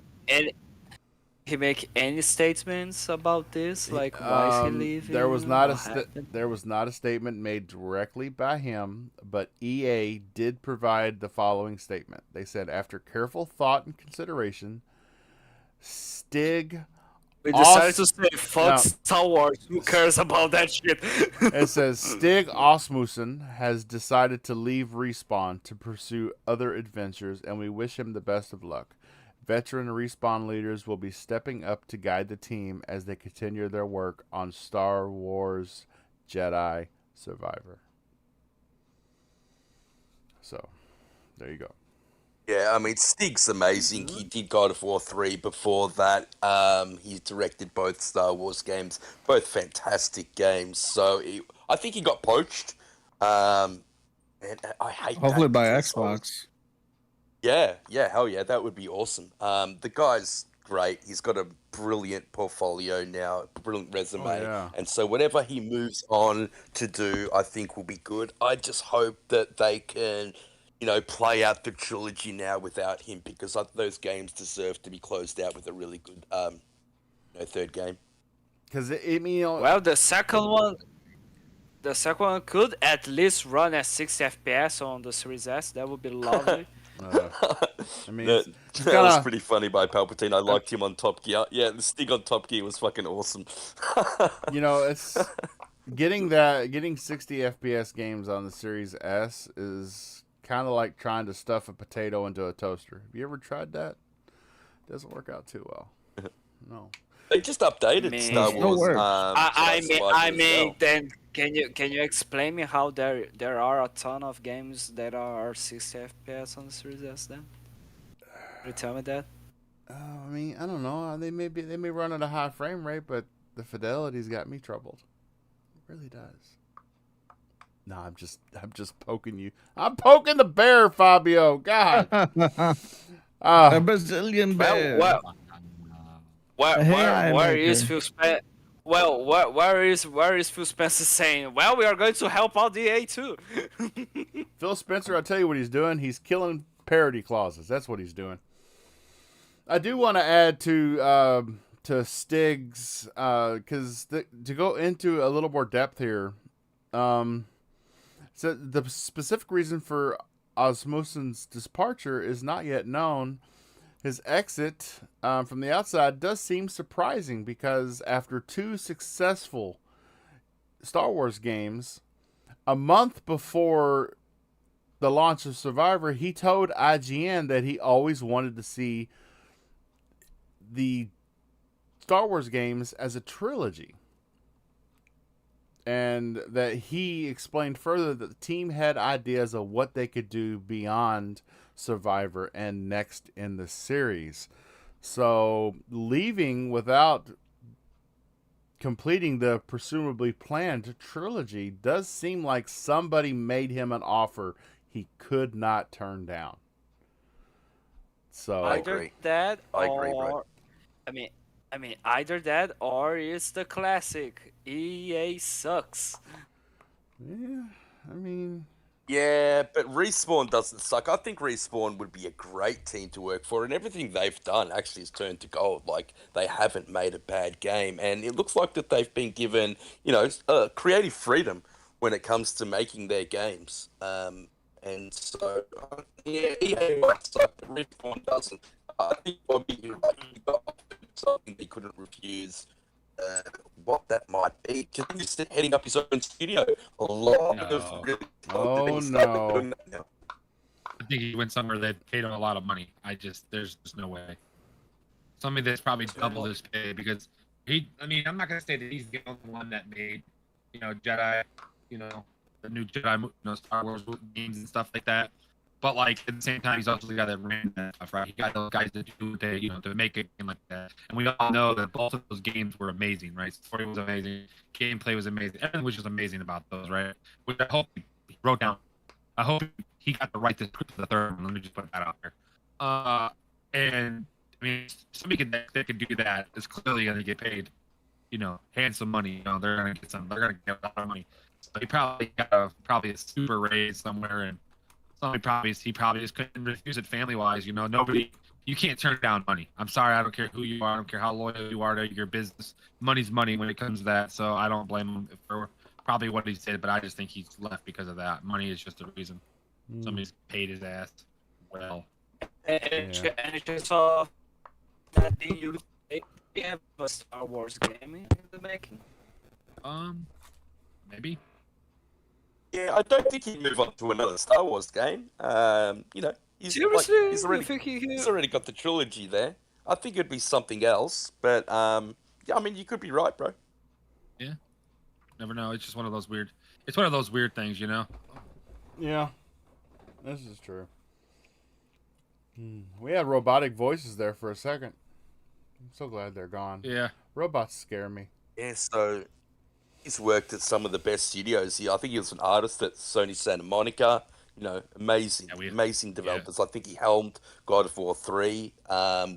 He make any statements about this? Like, why is he leaving? There was not What happened? there was not a statement made directly by him, but EA did provide the following statement. They said, after careful thought and consideration, Stig. We decided Os- to say, fuck no, Star Wars. Who cares about that shit? it says Stig Osmussen has decided to leave Respawn to pursue other adventures, and we wish him the best of luck. Veteran Respawn leaders will be stepping up to guide the team as they continue their work on Star Wars Jedi Survivor. So, there you go. Yeah, I mean, Stig's amazing. He did God of War 3 before that. He directed both Star Wars games, both fantastic games. So I think he got poached. And I hate Hopefully that by because Xbox. yeah, hell yeah, that would be awesome. The guy's great. He's got a brilliant portfolio now, brilliant resume. Oh, yeah. And so whatever he moves on to do, I think will be good. I just hope that they can, play out the trilogy now without him because those games deserve to be closed out with a really good, third game. Because it Well, the second one could at least run at 60 FPS on the Series S. That would be lovely. I mean, that it's that was kinda- pretty funny by Palpatine. I liked him on Top Gear. Yeah, the Stig on Top Gear was fucking awesome. it's getting 60 FPS games on the Series S is kind of like trying to stuff a potato into a toaster. Have you ever tried that? Doesn't work out too well. No. They just updated Man. Star Still Wars. works. I Jedi mean, Survivor as well. then can you explain me how there are a ton of games that are 60 FPS on the Series S? Then, can you tell me that? I mean, I don't know. They may run at a high frame rate, but the fidelity's got me troubled. It really does. No, I'm just poking you. I'm poking the bear, Fabio. God. A Brazilian bear. Hey, Where is Maker. Phil Spencer? Well, where is Phil Spencer saying? Well, we are going to help out DA too. Phil Spencer, I'll tell you what he's doing. He's killing parody clauses. That's what he's doing. I do want to add to Stig's because to go into a little more depth here. So the specific reason for Osmussen's departure is not yet known. His exit from the outside does seem surprising because after 2 successful Star Wars games, a month before the launch of Survivor, he told IGN that he always wanted to see the Star Wars games as a trilogy. And that he explained further that the team had ideas of what they could do beyond Survivor and next in the series. So leaving without completing the presumably planned trilogy does seem like somebody made him an offer he could not turn down. So I Either agree. that, I agree, bro. or I mean, either that or it's the classic EA sucks. yeah, I mean, Yeah, but Respawn doesn't suck. I think Respawn would be a great team to work for, and everything they've done actually has turned to gold. Like, they haven't made a bad game, and it looks like that they've been given, creative freedom when it comes to making their games. And so, yeah, EA might suck, but Respawn doesn't. I think Bobby, you're right. He got offered something they couldn't refuse. What that might be. Just he's heading up his own studio. A lot No. of really Oh, talented things no. doing that now. I think he went somewhere that paid him a lot of money. There's just no way. Somebody that's probably double his pay because I'm not gonna say that he's the only one that made, Jedi, the new Star Wars games and stuff like that. But like at the same time, he's also the guy that ran that stuff, right? He got those guys to do they, to make a game like that. And we all know that both of those games were amazing, right? Story was amazing, gameplay was amazing, everything was just amazing about those, right? Which I hope he wrote down. I hope he got to write the script for the third one. Let me just put that out there. And I mean, somebody that could do that is clearly going to get paid, handsome money. They're going to get a lot of money. So he probably got a super raise somewhere, and he probably just couldn't refuse it family wise. Nobody, you can't turn down money. I'm sorry, I don't care who you are, I don't care how loyal you are to your business. Money's money when it comes to that. So I don't blame him for probably what he said, but I just think he's left because of that. Money is just the reason. Somebody's paid his ass well. And just saw that you have a Star Wars game in the making. Maybe. Yeah, I don't think he'd move on to another Star Wars game. He's Seriously, he's you think he he's already got the trilogy there. I think it'd be something else, but yeah, I mean, you could be right, bro. Yeah. Never know. It's just one of those weird. It's one of those weird things, Yeah, this is true. We had robotic voices there for a second. I'm so glad they're gone. Yeah. Robots scare me. Yeah, so he's worked at some of the best studios here. I think he was an artist at Sony Santa Monica. Amazing, amazing developers. I think he helmed God of War 3,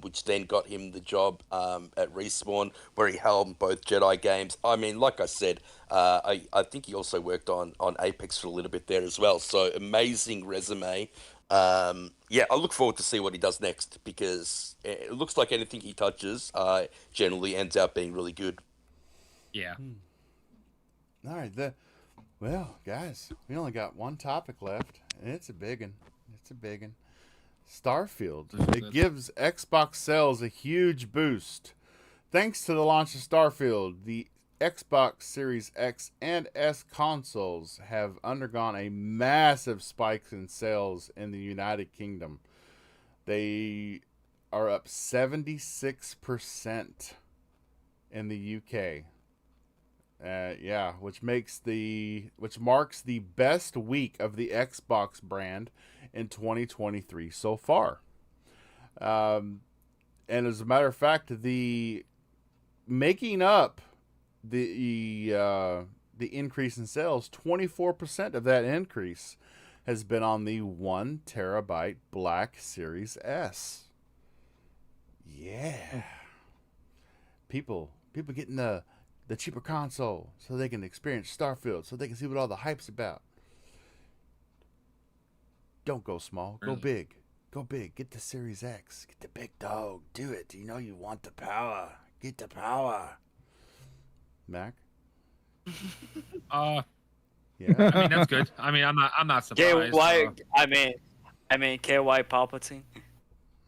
which then got him the job at Respawn, where he helmed both Jedi games. I mean, like I said, I think he also worked on Apex for a little bit there as well. So amazing resume. Yeah, I look forward to see what he does next, because it looks like anything he touches generally ends up being really good. Yeah. All right, well, guys, we only got one topic left, and it's a big one. Starfield. It gives Xbox sales a huge boost. Thanks to the launch of Starfield, the Xbox Series X and S consoles have undergone a massive spike in sales in the United Kingdom. They are up 76% in the UK. Which marks the best week of the Xbox brand in 2023 so far. And as a matter of fact, the making up the increase in sales, 24% of that increase has been on the 1 terabyte Black Series S. Yeah. People getting the cheaper console so they can experience Starfield, so they can see what all the hype's about. Don't go small, go big. Go big. Get the Series X. Get the big dog. Do it. You know you want the power. Get the power. Mac? Yeah. Yeah. I mean, that's good. I mean, I'm not surprised. I mean, KY Palpatine.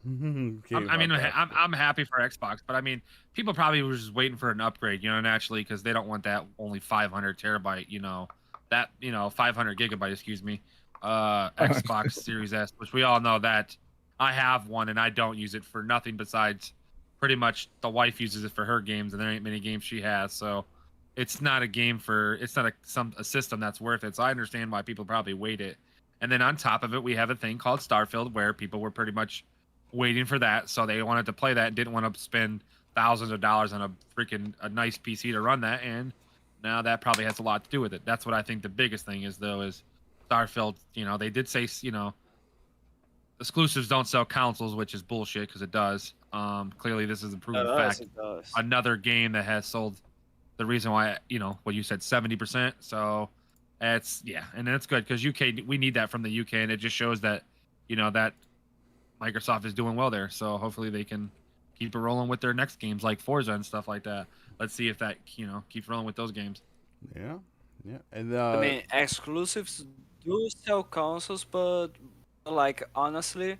I'm happy for Xbox, but I mean, people probably were just waiting for an upgrade, naturally, because they don't want that only 500 terabyte, 500 gigabyte, excuse me, Xbox Series S, which we all know that I have one and I don't use it for nothing besides pretty much the wife uses it for her games, and there ain't many games she has, so it's not a system that's worth it. So I understand why people probably wait it. And then on top of it, we have a thing called Starfield, where people were pretty much waiting for that, so they wanted to play that and didn't want to spend thousands of dollars on a nice PC to run that, and now that probably has a lot to do with it. That's what I think the biggest thing is, though, is Starfield. They did say exclusives don't sell consoles, which is bullshit, because it does. Clearly this is a proven fact. Another game that has sold, the reason why, what you said, 70%. So and that's good, because UK, we need that from the UK, and it just shows that that Microsoft is doing well there. So hopefully they can keep it rolling with their next games like Forza and stuff like that. Let's see if that keeps rolling with those games. Yeah. And I mean, exclusives do sell consoles, but honestly,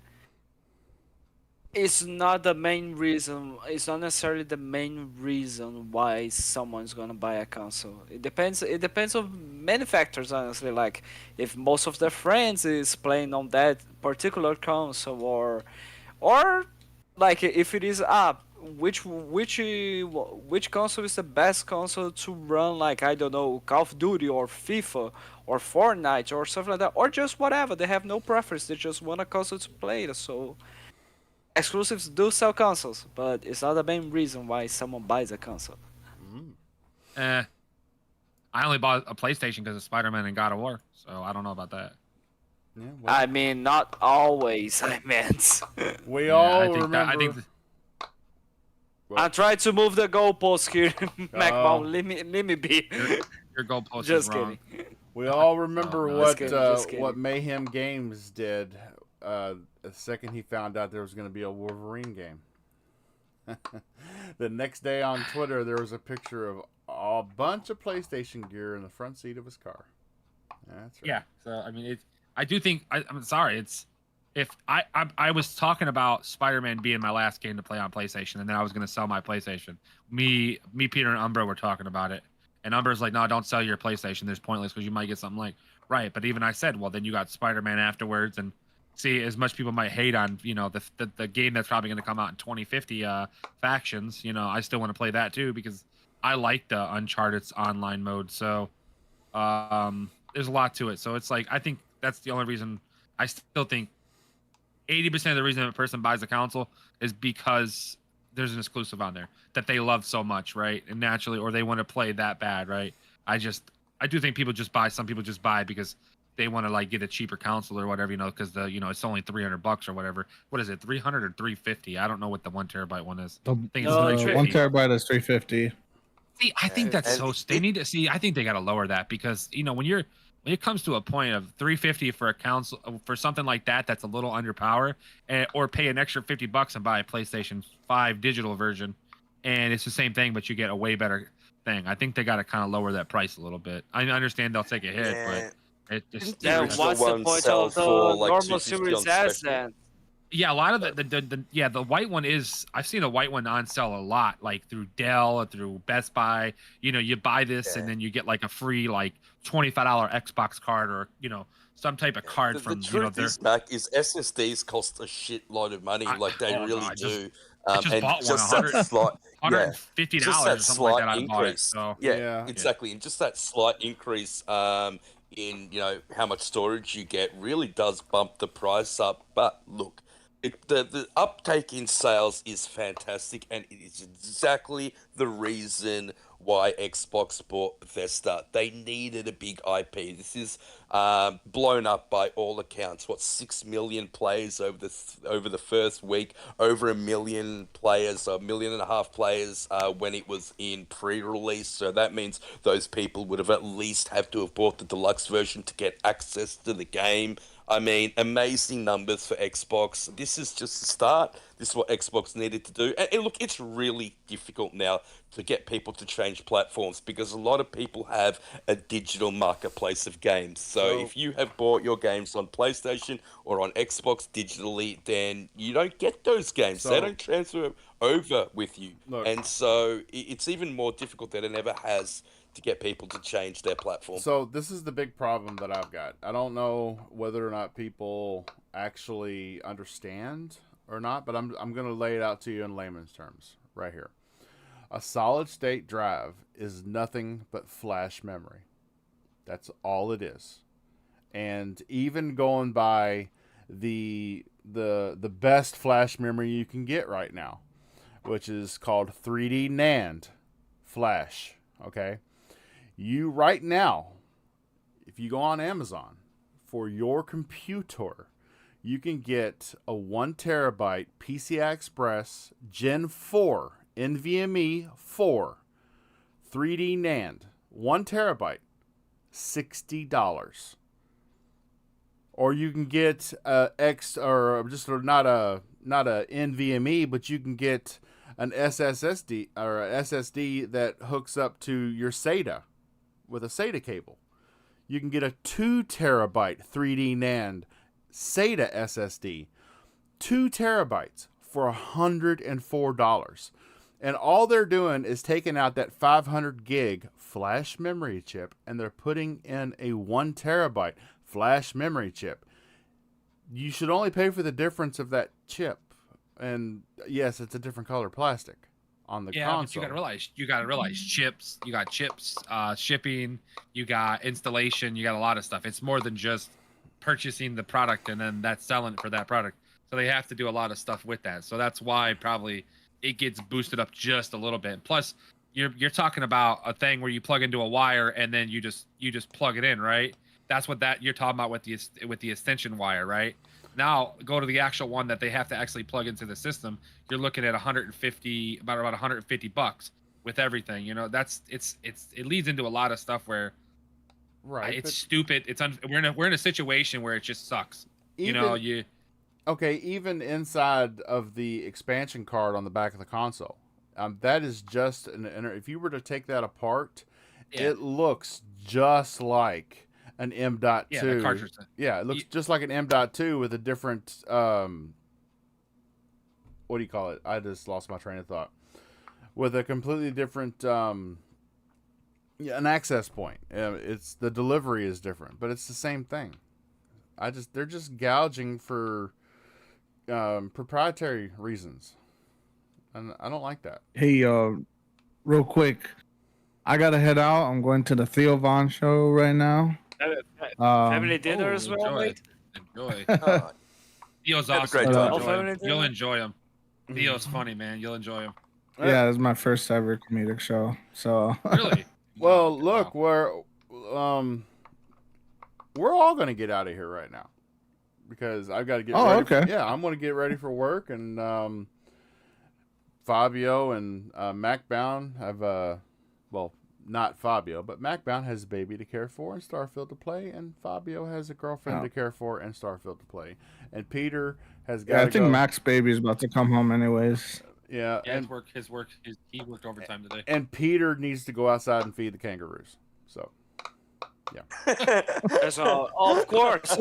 it's not the main reason. It's not necessarily the main reason why someone's gonna buy a console. It depends. It depends on many factors, honestly. Like if most of their friends is playing on that particular console, or like if it is which console is the best console to run, like, I don't know, Call of Duty or FIFA or Fortnite or something like that, or just whatever. They have no preference. They just want a console to play it. So exclusives do sell consoles, but it's not the main reason why someone buys a console. Eh, I only bought a PlayStation because of Spider-Man and God of War, so I don't know about that. Yeah, well, I mean, not always. I meant. we Yeah, all I think remember. that. I think. I tried to move the goalpost here, Oh. MacBomb. Let me be. Your goalpost is Just wrong. kidding. We all remember no, what just kidding. what Mayhem Games did the second he found out there was going to be a Wolverine game. The next day on Twitter, there was a picture of a bunch of PlayStation gear in the front seat of his car. That's right. Yeah. So I mean, I do think. I'm sorry. It's if I was talking about Spider-Man being my last game to play on PlayStation, and then I was going to sell my PlayStation. Me, Peter, and Umbro were talking about it, and Umber's like, "No, don't sell your PlayStation. There's pointless because you might get something like right." But even I said, "Well, then you got Spider-Man afterwards." And see, as much people might hate on the game that's probably going to come out in 2050 factions, I still want to play that too because I like the Uncharted's online mode. So there's a lot to it. So it's like I think that's the only reason. I still think 80% of the reason a person buys a console is because there's an exclusive on there that they love so much, right? And naturally, or they want to play that bad, right? I do think people just buy. Some people just buy because they want to like get a cheaper console or whatever, because it's only $300 or whatever. What is it, 300 or 350? I don't know what the 1 terabyte one is. I think it's No, 350. 1 terabyte is 350. See, I think that's And so. They it- need to see. I think they got to lower that because when it comes to a point of 350 for a console for something like that, that's a little underpowered, or pay an extra $50 and buy a PlayStation 5 digital version, and it's the same thing, but you get a way better thing. I think they got to kind of lower that price a little bit. I understand they'll take a hit, Yeah. but it just The Then original what's the one point sells of the for, like, normal $250 Series on S special. then? yeah, a lot of the white one is. I've seen a white one on sale a lot, like through Dell or through Best Buy. You buy this and Yeah. then you get like a free like $25 Xbox card or some type of card The from truth their. is, Mac, is SSDs cost a shitload of money. Like they really I do. just bought one, Just that 100 slight, yeah, $150 just or that something like slight that. I bought it. increase. So Yeah, Yeah. exactly. And just that slight increase in how much storage you get really does bump the price up. But look, the uptake in sales is fantastic, and it is exactly the reason why Xbox bought Bethesda. They needed a big IP. This is blown up by all accounts. What, 6 million players over the first week? Over 1 million players, 1.5 million players when it was in pre-release. So that means those people would have at least have to have bought the deluxe version to get access to the game. I mean, amazing numbers for Xbox. This is just the start. This is what Xbox needed to do. And look, it's really difficult now to get people to change platforms because a lot of people have a digital marketplace of games. So if you have bought your games on PlayStation or on Xbox digitally, then you don't get those games. They So- don't transfer over with you. Look. And so it's even more difficult than it ever has to get people to change their platform. So this is the big problem that I've got. I don't know whether or not people actually understand or not, but I'm going to lay it out to you in layman's terms right here. A solid state drive is nothing but flash memory. That's all it is. And even going by the best flash memory you can get right now, which is called 3D NAND flash, okay? You right now, if you go on Amazon for your computer, you can get a 1 terabyte PCI Express Gen 4 NVMe 4 3D NAND, 1 terabyte, $60. Or you can get not a NVMe, but you can get an SSD or a SSD that hooks up to your SATA with a SATA cable. You can get a 2 terabyte 3D NAND SATA SSD, 2 terabytes for $104. And all they're doing is taking out that 500 gig flash memory chip and they're putting in a 1 terabyte flash memory chip. You should only pay for the difference of that chip. and yes, it's a different color plastic on the Yeah, console. but you gotta realize chips. You got chips, shipping. You got installation. You got a lot of stuff. It's more than just purchasing the product and then that's selling it for that product. So they have to do a lot of stuff with that. So that's why probably it gets boosted up just a little bit. Plus, you're talking about a thing where you plug into a wire and then you just plug it in, right? That's what that you're talking about with the extension wire, right? Now go to the actual one that they have to actually plug into the system. You're looking at 150, about $150 with everything. You know, it leads into a lot of stuff where Right. it's stupid. We're in a situation where it just sucks. Okay, even inside of the expansion card on the back of the console, that is just if you were to take that apart, it looks just like an M.2. Yeah, the cartridge. Yeah, it looks just like an M.2 with a different what do you call it? I just lost my train of thought. With a completely different an access point. It's the delivery is different, but it's the same thing. They're just gouging for proprietary reasons, and I don't like that. Hey, real quick, I gotta head out. I'm going to the Theo Von show right now. Family dinner as well, mate. Enjoy. Oh, Theo's Have a awesome. great time. You'll enjoy him. Theo's funny, man. You'll enjoy him. Yeah, this is my first ever comedic show. So Really? Well, look, we're all gonna get out of here right now because I've got to get. Oh, ready okay. Yeah, I'm gonna get ready for work, and Fabio and MacBound have well, not Fabio, but MacBound has a baby to care for and Starfield to play, and Fabio has a girlfriend to care for and Starfield to play, and Peter has got. Yeah, I think Mac's baby is about to come home anyways. Yeah, Yeah, and he worked overtime today. and Peter needs to go outside and feed the kangaroos. So, yeah. So, of course.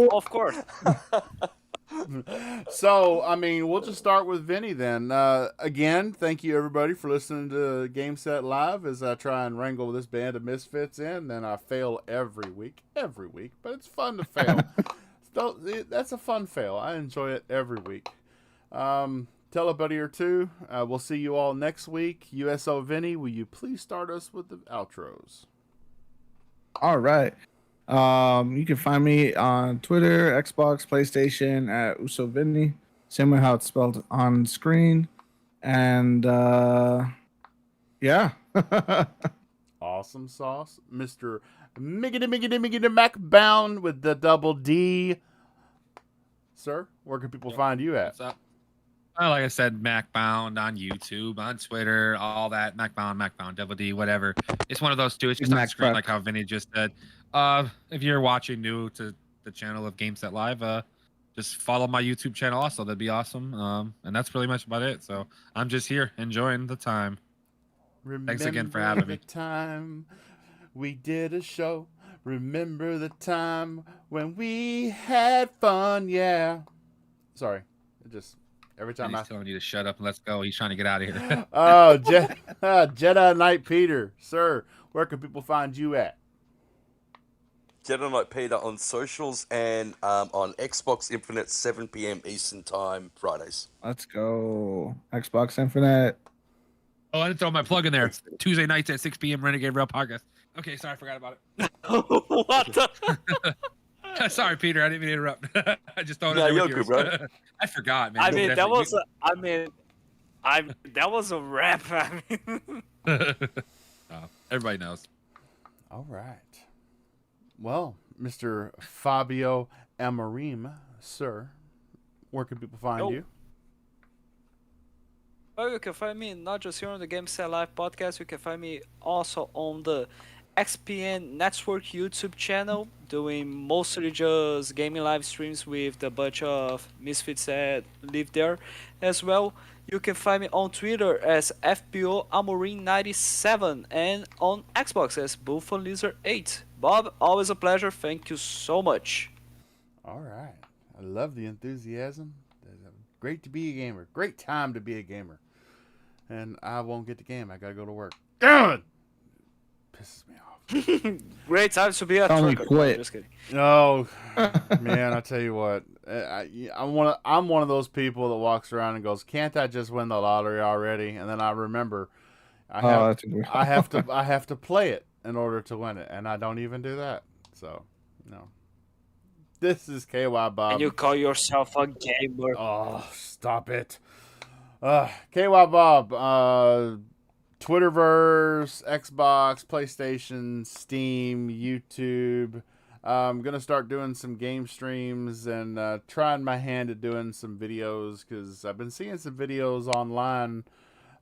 So, I mean, we'll just start with Vinny then. Again, thank you everybody for listening to Game Set Live as I try and wrangle this band of misfits in. Then I fail every week, but it's fun to fail. That's a fun fail. I enjoy it every week. Tell a buddy or two. We'll see you all next week. USO Vinny, will you please start us with the outros? All right. You can find me on Twitter, Xbox, PlayStation at UsoVinny. Same way how it's spelled on screen. And yeah. Awesome sauce. Mr. Miggity MacBound with the double D. Sir, where can people find you at? What's up? Like I said, MacBound on YouTube, on Twitter, all that. MacBound, Double D, whatever. It's one of those two. It's just on screen, like how Vinny just said. If you're watching new to the channel of GameSet Live, just follow my YouTube channel also. That'd be awesome. And that's pretty much about it. So I'm just here enjoying the time. Thanks again for having me. The time we did a show. Remember the time when we had fun, yeah. Sorry, it just every time He's telling you to shut up and let's go. He's trying to get out of here. Oh, Jedi Knight Peter, sir, where can people find you at? Jedi Knight Peter on socials and on Xbox Infinite 7 p.m. Eastern Time Fridays. Let's go. Xbox Infinite. Oh, I didn't throw my plug in there. Tuesday nights at 6 p.m. Renegade Rail Podcast. Okay, sorry, I forgot about it. What the? Sorry, Peter, I didn't mean to interrupt. I just thought No, you're good, bro. I forgot, man. I mean, that was a rap. I mean. Everybody knows. All right. Well, Mr. Fabio Amorim, sir, where can people find you? Well, you can find me not just here on the Game Set Live podcast. You can find me also on the XPN Network YouTube channel, doing mostly just gaming live streams with a bunch of misfits that live there as well. You can find me on Twitter as FBO Amorim97 and on Xbox as Buffalo Lizard 8. Bob, always a pleasure. Thank you so much. All right. I love the enthusiasm. Great to be a gamer. Great time to be a gamer. And I won't get the game. I got to go to work. Damn it! Pisses me off. Great time to be a Tell me trucker. No, quit. just kidding. Oh, man, I tell you what, I'm one of those people that walks around and goes, "Can't I just win the lottery already?" And then I remember, Oh, that's a good. I have to play it in order to win it, and I don't even do that. So, no. This is KY Bob. And you call yourself a gamer. Oh, stop it. KY Bob, Twitterverse, Xbox, PlayStation, Steam, YouTube. I'm going to start doing some game streams and trying my hand at doing some videos because I've been seeing some videos online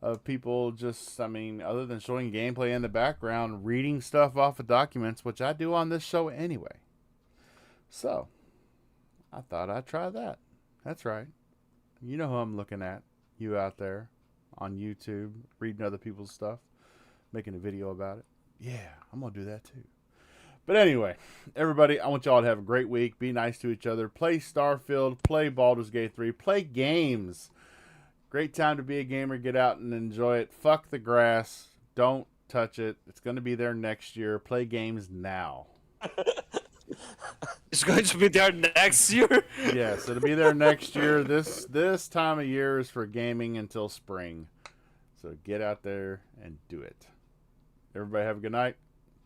of people just, I mean, other than showing gameplay in the background, reading stuff off of documents, which I do on this show anyway. So, I thought I'd try that. That's right. You know who I'm looking at. You out there on YouTube, reading other people's stuff, making a video about it. Yeah, I'm going to do that too. But anyway, everybody, I want y'all to have a great week. Be nice to each other. Play Starfield. Play Baldur's Gate 3. Play games. Great time to be a gamer. Get out and enjoy it. Fuck the grass. Don't touch it. It's going to be there next year. Play games now. It's going to be there next year. Yes, it'll be there next year. This time of year is for gaming until spring. So get out there and do it. Everybody have a good night.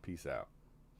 Peace out.